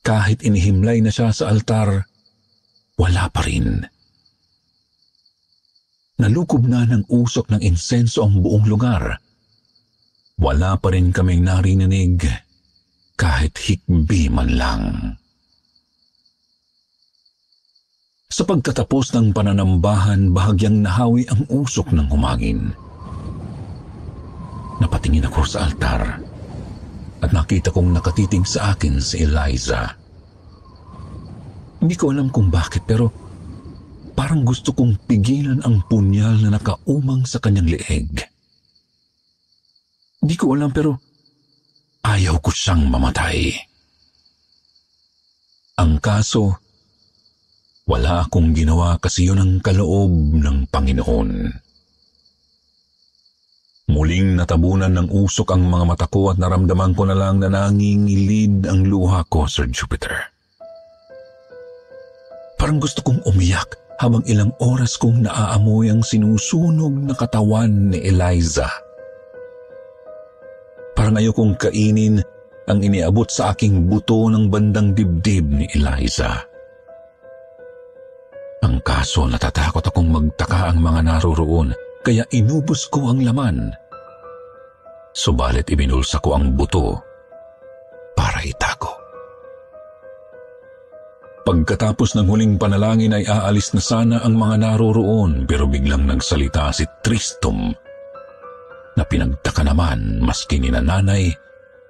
Kahit inihimlay na siya sa altar, wala pa rin. Nalukob na ng usok ng insenso ang buong lugar. Wala pa rin kaming narinig kahit hikbi man lang. Sa pagtatapos ng pananambahan, bahagyang nahawi ang usok ng humangin. Napatingin ako sa altar at nakita kong nakatitig sa akin si Eliza. Hindi ko alam kung bakit pero parang gusto kong pigilan ang punyal na nakaumang sa kanyang leeg. Hindi ko alam pero ayaw ko siyang mamatay. Ang kaso, wala akong ginawa kasi yun ang kaloob ng Panginoon. Muling natabunan ng usok ang mga mata ko at naramdaman ko na lang na nangingilid ang luha ko, Sir Jupiter. Parang gusto kong umiyak habang ilang oras kong naaamoy ang sinusunog na katawan ni Eliza. Parang ayokong kainin ang iniabot sa aking buto ng bandang dibdib ni Eliza. Ang kaso, natatakot akong magtaka ang mga naroroon, kaya inubos ko ang laman. Subalit ibinulsa ko ang buto para itago. Pagkatapos ng huling panalangin ay aalis na sana ang mga naroroon, pero biglang nagsalita si Tristong na pinagtaka naman maski ni nanay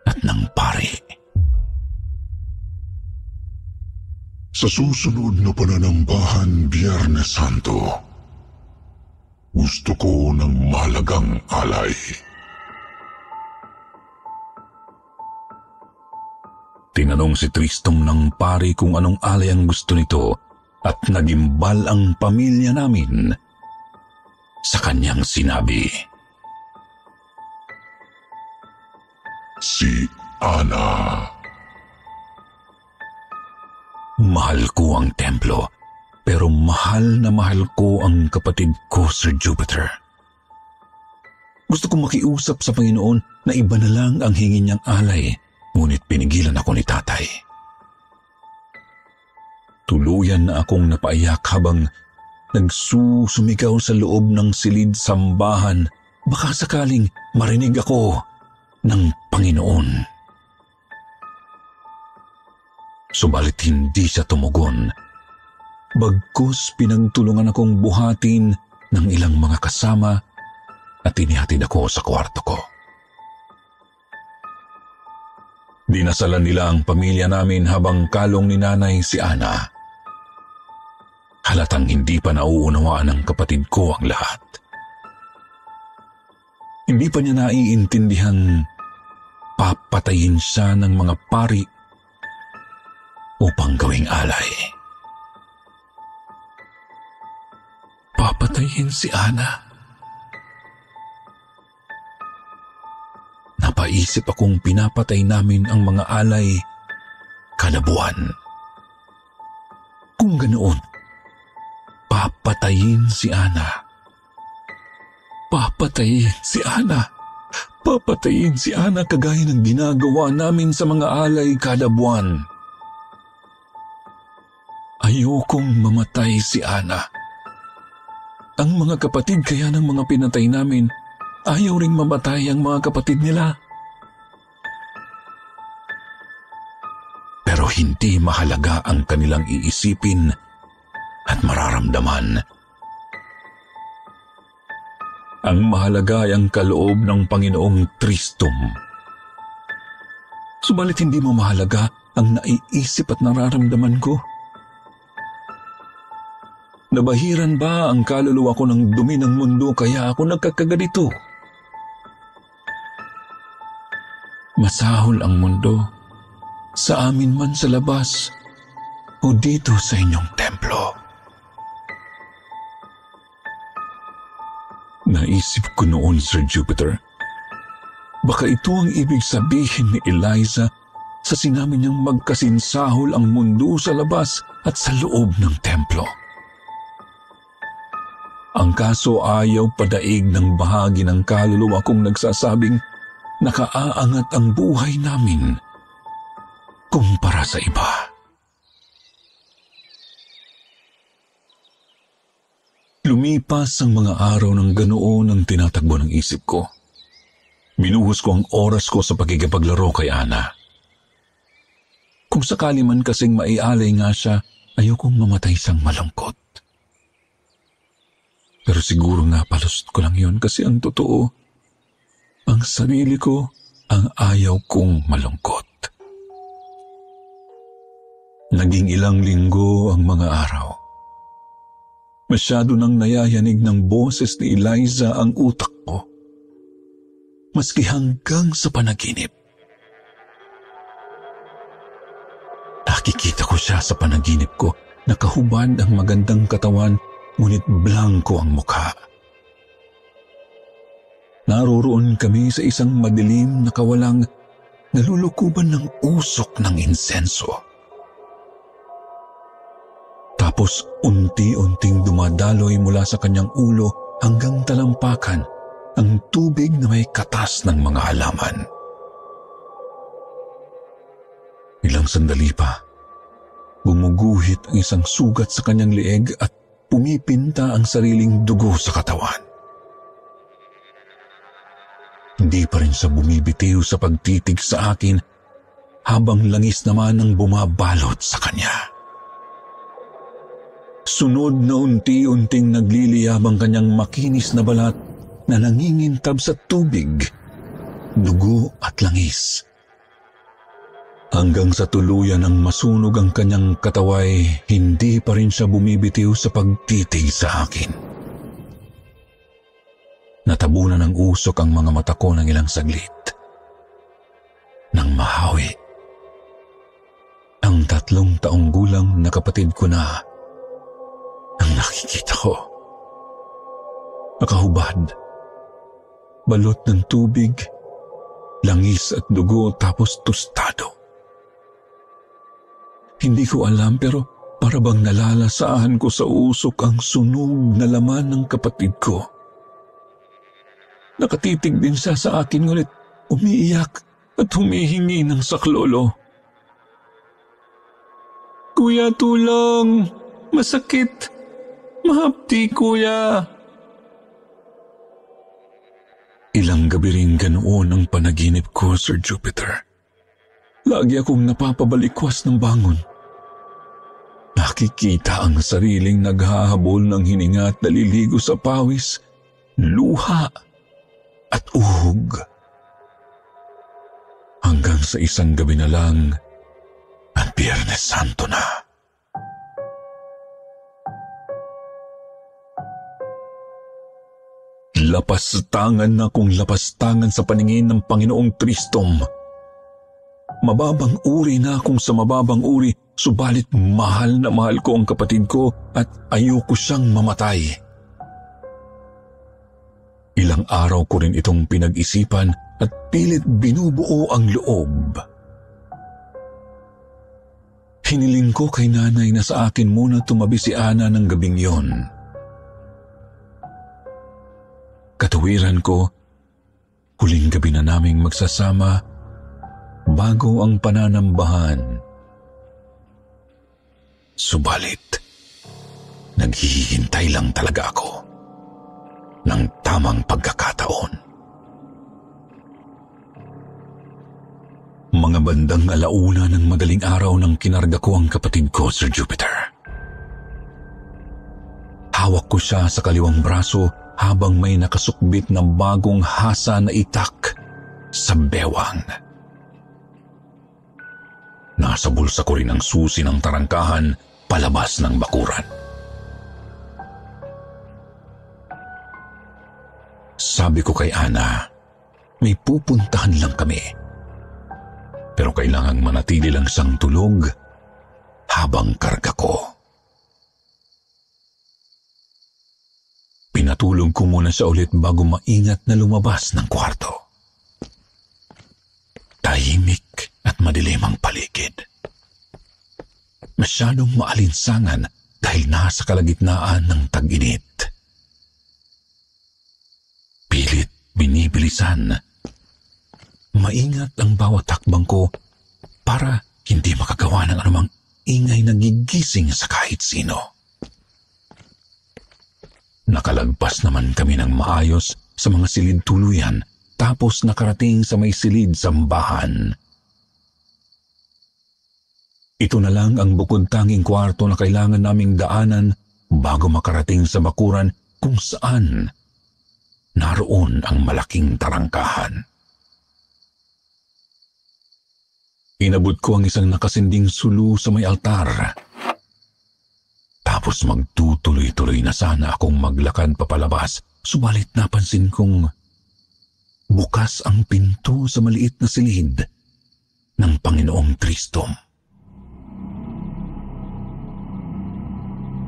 at ng pari. Sa susunod na pananambahan, Biyernes Santo, gusto ko ng mahalagang alay. Tinanong si Tristong ng pari kung anong alay ang gusto nito at nagimbal ang pamilya namin. Sa kanyang sinabi, Si Ana. mahal ko ang templo, pero mahal na mahal ko ang kapatid ko, Sir Jupiter. Gusto kong makiusap sa Panginoon na iba na lang ang hingi niyang alay, ngunit pinigilan ako ni tatay. Tuluyan na akong napaiyak habang nagsusumigaw sa loob ng silid sambahan, baka sakaling marinig ako ng Panginoon. Subalit hindi siya tumugon. Bagkus pinagtulungan akong buhatin ng ilang mga kasama at inihatid ako sa kwarto ko. Dinasalan nila ang pamilya namin habang kalong ni nanay si Ana. Halatang hindi pa nauunawaan ng kapatid ko ang lahat. Hindi pa niya naiintindihang papatayin siya ng mga pari upang gawing alay. Papatayin si Ana. Napaisip akong pinapatay namin ang mga alay kada buwan. Kung ganoon, papatayin si Ana. Papatayin si Ana. Papatayin si Ana kagaya ng ginagawa namin sa mga alay kada buwan. Ayokong mamatay si Ana. Ang mga kapatid kaya ng mga pinatay namin, ayaw ring mamatay ang mga kapatid nila. Pero hindi mahalaga ang kanilang iisipin at mararamdaman. Ang mahalaga ay ang kaloob ng Panginoong Tristong. Subalit hindi mo mahalaga ang naiisip at nararamdaman ko. Nabahiran ba ang kaluluwa ko ng dumi ng mundo kaya ako nagkakaganito? Masahol ang mundo, sa amin man sa labas o dito sa inyong templo. Naisip ko noon, Sir Jupiter, baka ito ang ibig sabihin ni Eliza sa sinabi niyang magkasinsahol ang mundo sa labas at sa loob ng templo. Ang kaso ayaw padaig ng bahagi ng kaluluwa kong nagsasabing nakaaangat ang buhay namin kumpara sa iba. Lumipas ang mga araw ng ganoon ang tinatakbo ng isip ko. Binuhos ko ang oras ko sa pakikipaglaro kay Ana. Kung sakali man kasing maialay nga siya, ayokong mamatay siyang malungkot. Pero siguro nga palust ko lang yun kasi ang totoo, ang sarili ko ang ayaw kong malungkot. Naging ilang linggo ang mga araw. Masyado nang nayayanig ng boses ni Eliza ang utak ko. Maski hanggang sa panaginip. Nakikita ko siya sa panaginip ko, nakahubad ang magandang katawan, ngunit blangko ang mukha. Naroroon kami sa isang madilim na kawalang nalulukuban ng usok ng insenso. Tapos unti-unting dumadaloy mula sa kanyang ulo hanggang talampakan ang tubig na may katas ng mga halaman. Ilang sandali pa, gumuguhit ang isang sugat sa kanyang leeg at pumipinta ang sariling dugo sa katawan. Hindi pa rin siya bumibitiw sa pagtitig sa akin habang langis naman ang bumabalot sa kanya. Sunod na unti-unting nagliliyab ang kanyang makinis na balat na nangingintab sa tubig, dugo at langis. Hanggang sa tuluyan ang masunog ang kanyang kataway, hindi pa rin siya bumibitiw sa pagtitig sa akin. Natabunan ng usok ang mga mata ko ng ilang saglit. Nang mahawi, ang 3 taong gulang na kapatid ko na ang nakikita ko. Nakahubad, balot ng tubig, langis at dugo tapos tostado. Hindi ko alam pero para bang nalalasahan ko sa usok ang sunog na laman ng kapatid ko. Nakatitig din siya sa akin ngunit umiiyak at humihingi ng saklolo. "Kuya, tulong! Masakit! Mahapdi, kuya!" Ilang gabi rin ganoon ang panaginip ko, Sir Jupiter. Lagi akong napapabalikwas ng bangon. Nakikita ang sariling naghahabol ng hininga at naliligo sa pawis, luha at uhog. Hanggang sa isang gabi na lang at Biyernes Santo na. Lapastangan na kung lapastangan sa paningin ng Panginoong Tristom. Mababang uri na kung sa mababang uri, subalit mahal na mahal ko ang kapatid ko at ayoko siyang mamatay. Ilang araw ko rin itong pinag-isipan at pilit binubuo ang loob. Hiniling ko kay nanay na sa akin muna tumabi si Ana ng gabing yon. Katuwiran ko, huling gabi na naming magsasama bago ang pananambahan. Subalit, naghihintay lang talaga ako ng tamang pagkakataon. Mga bandang 1:00 ng madaling araw nang kinarga ko ang kapatid ko, Sir Jupiter. Hawak ko siya sa kaliwang braso habang may nakasukbit na bagong hasa na itak sa bewang. Nasa bulsa ko rin ang susi ng tarangkahan palabas ng bakuran. Sabi ko kay Ana, may pupuntahan lang kami. Pero kailangang manatili lang siyang tulog habang karga ko. Pinatulog ko muna siya ulit bago maingat na lumabas ng kwarto. Tahimik at madilim ang paligid. Masyadong maalinsangan dahil nasa kalagitnaan ng tag-init. Pilit binibilisan. Maingat ang bawat takbang ko para hindi makagawa ng anumang ingay na gigising sa kahit sino. Nakalagpas naman kami ng maayos sa mga silid tuluyan tapos nakarating sa may silid sambahan. Ito na lang ang bukod tanging kwarto na kailangan naming daanan bago makarating sa bakuran kung saan naroon ang malaking tarangkahan. Inabot ko ang isang nakasinding sulu sa may altar. Tapos magtutuloy-tuloy na sana akong maglakad papalabas, subalit napansin kong bukas ang pinto sa maliit na silid ng Panginoong Tristom.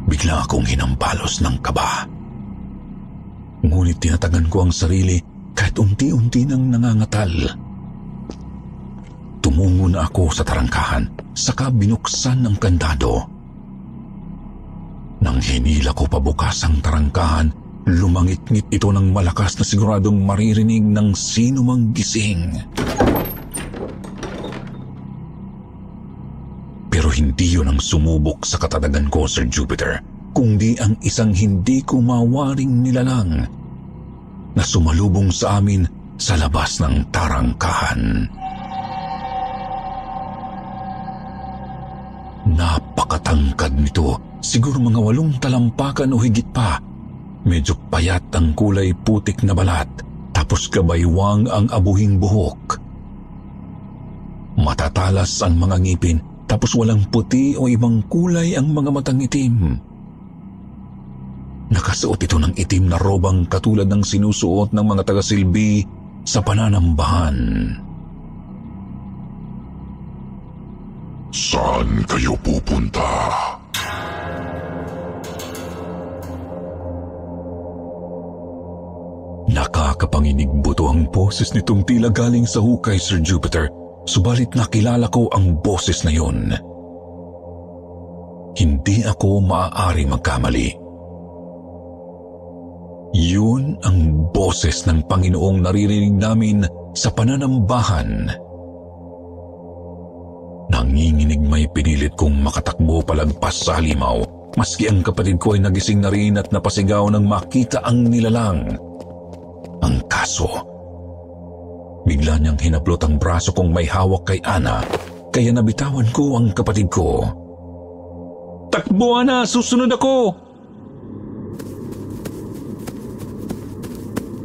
Bigla akong hinampalos ng kaba. Ngunit tinatagan ko ang sarili kahit at unti-unti nang nangangatal. Tumungo na ako sa tarangkahan, saka binuksan ang kandado. Nang hinila ko pabukas ang tarangkahan, lumangit-ngit ito ng malakas na siguradong maririnig ng sino mang gising. Pero hindi yun ang sumubok sa katatagan ko, Sir Jupiter, kundi ang isang hindi ko mawaring nilalang na sumalubong sa amin sa labas ng tarangkahan. Napakatangkad nito, siguro mga 8 talampakan o higit pa. Medyo payat ang kulay putik na balat, tapos kabaywang ang abuhing buhok. Matatalas ang mga ngipin, tapos walang puti o ibang kulay ang mga matang itim. Nakasuot ito ng itim na robang katulad ng sinusuot ng mga tagasilbi sa pananambahan. Saan kayo pupunta? Nakakapanginig buto ang boses nitong tila galing sa hukay, Sir Jupiter, subalit nakilala ko ang boses na yun. Hindi ako maaari magkamali. Yun ang boses ng Panginoong naririnig namin sa pananambahan. Nanginginig may pinilit kong makatakbo palagpas sa halimaw, maski ang kapatid ko ay nagising na rin at napasigaw nang makita ang nilalang. Ang kaso, bigla niyang hinaplot ang braso kong may hawak kay Ana, kaya nabitawan ko ang kapatid ko. "Takbo, Ana! Susunod ako!"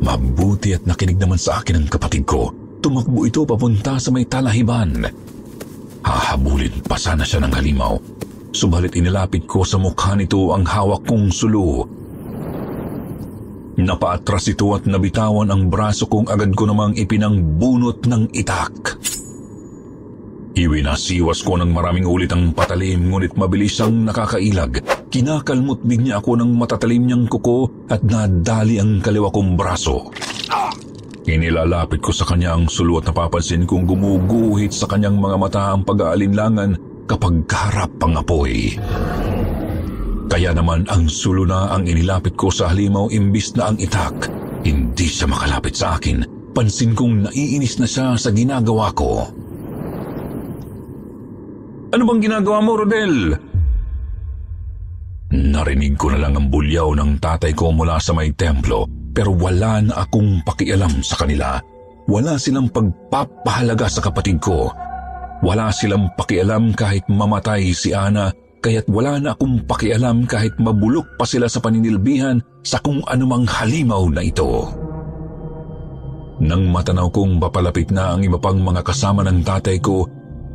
Mabuti at nakinig naman sa akin ang kapatid ko. Tumakbo ito papunta sa may talahiban. Hahabulin pa sana siya ng halimaw, subalit inilapit ko sa mukha nito ang hawak kong sulu. Napaatras ito at nabitawan ang braso kong agad ko namang ipinangbunot ng itak. Iwinasiwas ko ng maraming ulit ang patalim, ngunit mabilis ang nakakailag. Kinakalmot din niya ako ng matatalim niyang kuko at nadali ang kaliwa kong braso. Inilalapit ko sa kanya ang sulu at napapansin kong gumuguhit sa kanyang mga mata ang pag-aalinlangan kapag kaharap ang apoy. Kaya naman ang sulu na ang inilapit ko sa halimaw imbis na ang itak. Hindi siya makalapit sa akin. Pansin kong naiinis na siya sa ginagawa ko. "Ano bang ginagawa mo, Rodel?" Narinig ko na lang ang bulyaw ng tatay ko mula sa may templo, pero wala na akong pakialam sa kanila. Wala silang pagpapahalaga sa kapatid ko. Wala silang pakialam kahit mamatay si Ana, kaya't wala na akong pakialam kahit mabulok pa sila sa paninilbihan sa kung anumang halimaw na ito. Nang matanaw kong papalapit na ang iba pang mga kasama ng tatay ko,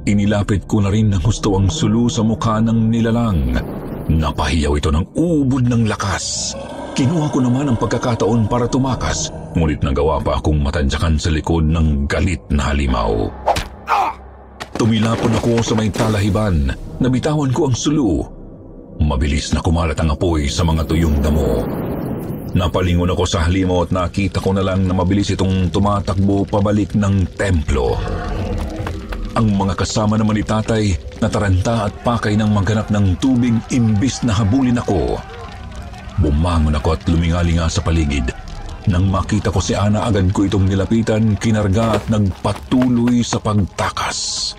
inilapit ko na rin ng husto ang sulu sa mukha ng nilalang. Napahiyaw ito ng ubod ng lakas. Kinuha ko naman ang pagkakataon para tumakas, ngunit nagawa pa akong matadyakan sa likod ng galit na halimaw. Tumilapon ako sa may talahiban. Nabitawan ko ang sulu. Mabilis na kumalat ang apoy sa mga tuyong damo. Napalingon ako sa halimaw at nakita ko na lang na mabilis itong tumatakbo pabalik ng templo. Ang mga kasama naman ni tatay nataranta at pakay ng maghanap ng tubig imbis na habulin ako. Bumangon ako at lumingalinga sa paligid. Nang makita ko si Ana, agad ko itong nilapitan, kinarga at nagpatuloy sa pagtakas.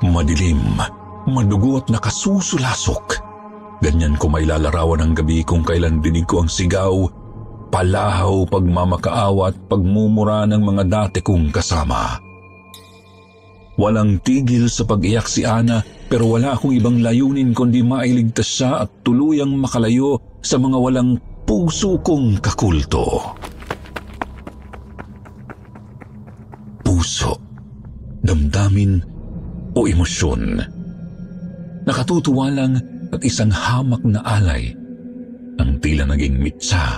Madilim, madugo at nakasusulasok. Ganyan ko may lalarawan ng gabi kung kailan dinig ko ang sigaw, palahaw, pagmamakaawa at pagmumura ng mga dati kong kasama. Walang tigil sa pag-iyak si Ana, pero wala akong ibang layunin kundi mailigtas siya at tuluyang makalayo sa mga walang puso kong kakulto. Puso, damdamin o emosyon. Nakatutuwa lang at isang hamak na alay ang tila naging mitsa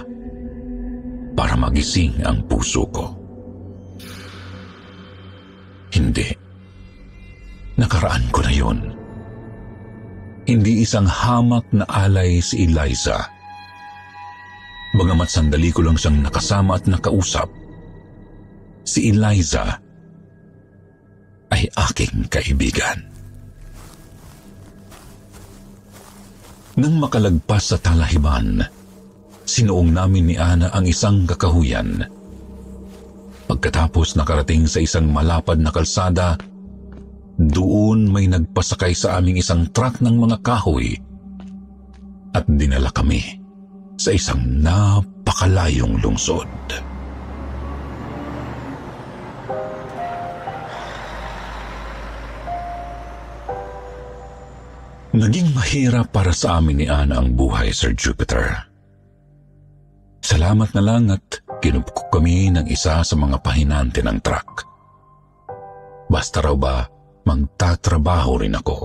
para magising ang puso ko. Hindi. Nakaraan ko na yun. Hindi isang hamak na alay si Eliza. Bagamat sandali ko lang siyang nakasama at nakausap, si Eliza ay aking kaibigan. Nang makalagpas sa talahiban, sinuong namin ni Ana ang isang kakahuyan. Pagkatapos nakarating sa isang malapad na kalsada, doon may nagpasakay sa aming isang truck ng mga kahoy at dinala kami sa isang napakalayong lungsod. Naging mahirap para sa amin ni Ana ang buhay, Sir Jupiter. Salamat na lang at kinupkop kami ng isa sa mga pahinante ng truck. Basta raw ba magtatrabaho rin ako.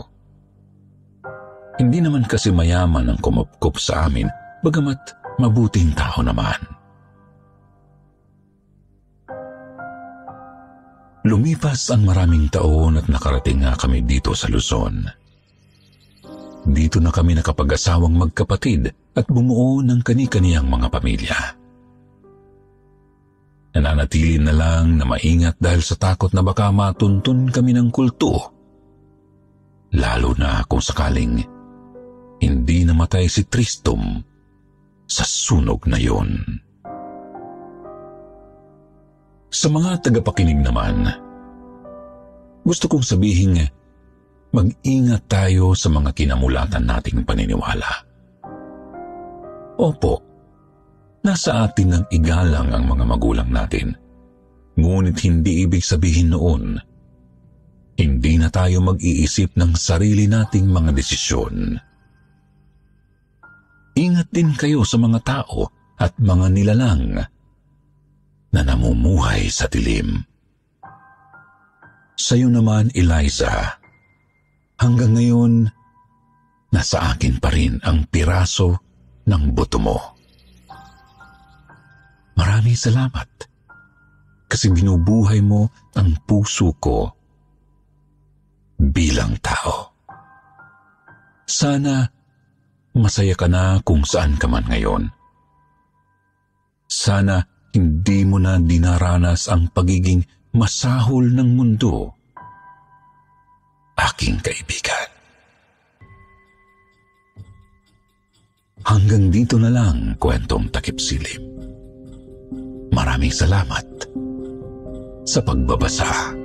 Hindi naman kasi mayaman ang kumupkop sa amin, bagamat mabuting tao naman. Lumipas ang maraming taon at nakarating nga kami dito sa Luzon. Dito na kami nakapag-asawang magkapatid at bumuo ng kani-kaniyang mga pamilya. Nananatili na lang na maingat dahil sa takot na baka matuntun kami ng kulto. Lalo na kung sakaling hindi namatay si Tristom sa sunog na yon. Sa mga tagapakinig naman, gusto kong sabihin, mag-ingat tayo sa mga kinamulatan nating paniniwala. Opo, nasa atin ng igalang ang mga magulang natin. Ngunit hindi ibig sabihin noon, hindi na tayo mag-iisip ng sarili nating mga desisyon. Ingat din kayo sa mga tao at mga nilalang na namumuhay sa dilim. Sa'yo naman, Eliza, hanggang ngayon, nasa akin pa rin ang piraso ng buto mo. Maraming salamat kasi binubuhay mo ang puso ko bilang tao. Sana masaya ka na kung saan ka man ngayon. Sana hindi mo na dinaranas ang pagiging masahol ng mundo, aking kaibigan. Hanggang dito na lang kwentong Takip Silim. Maraming salamat sa pagbabasa.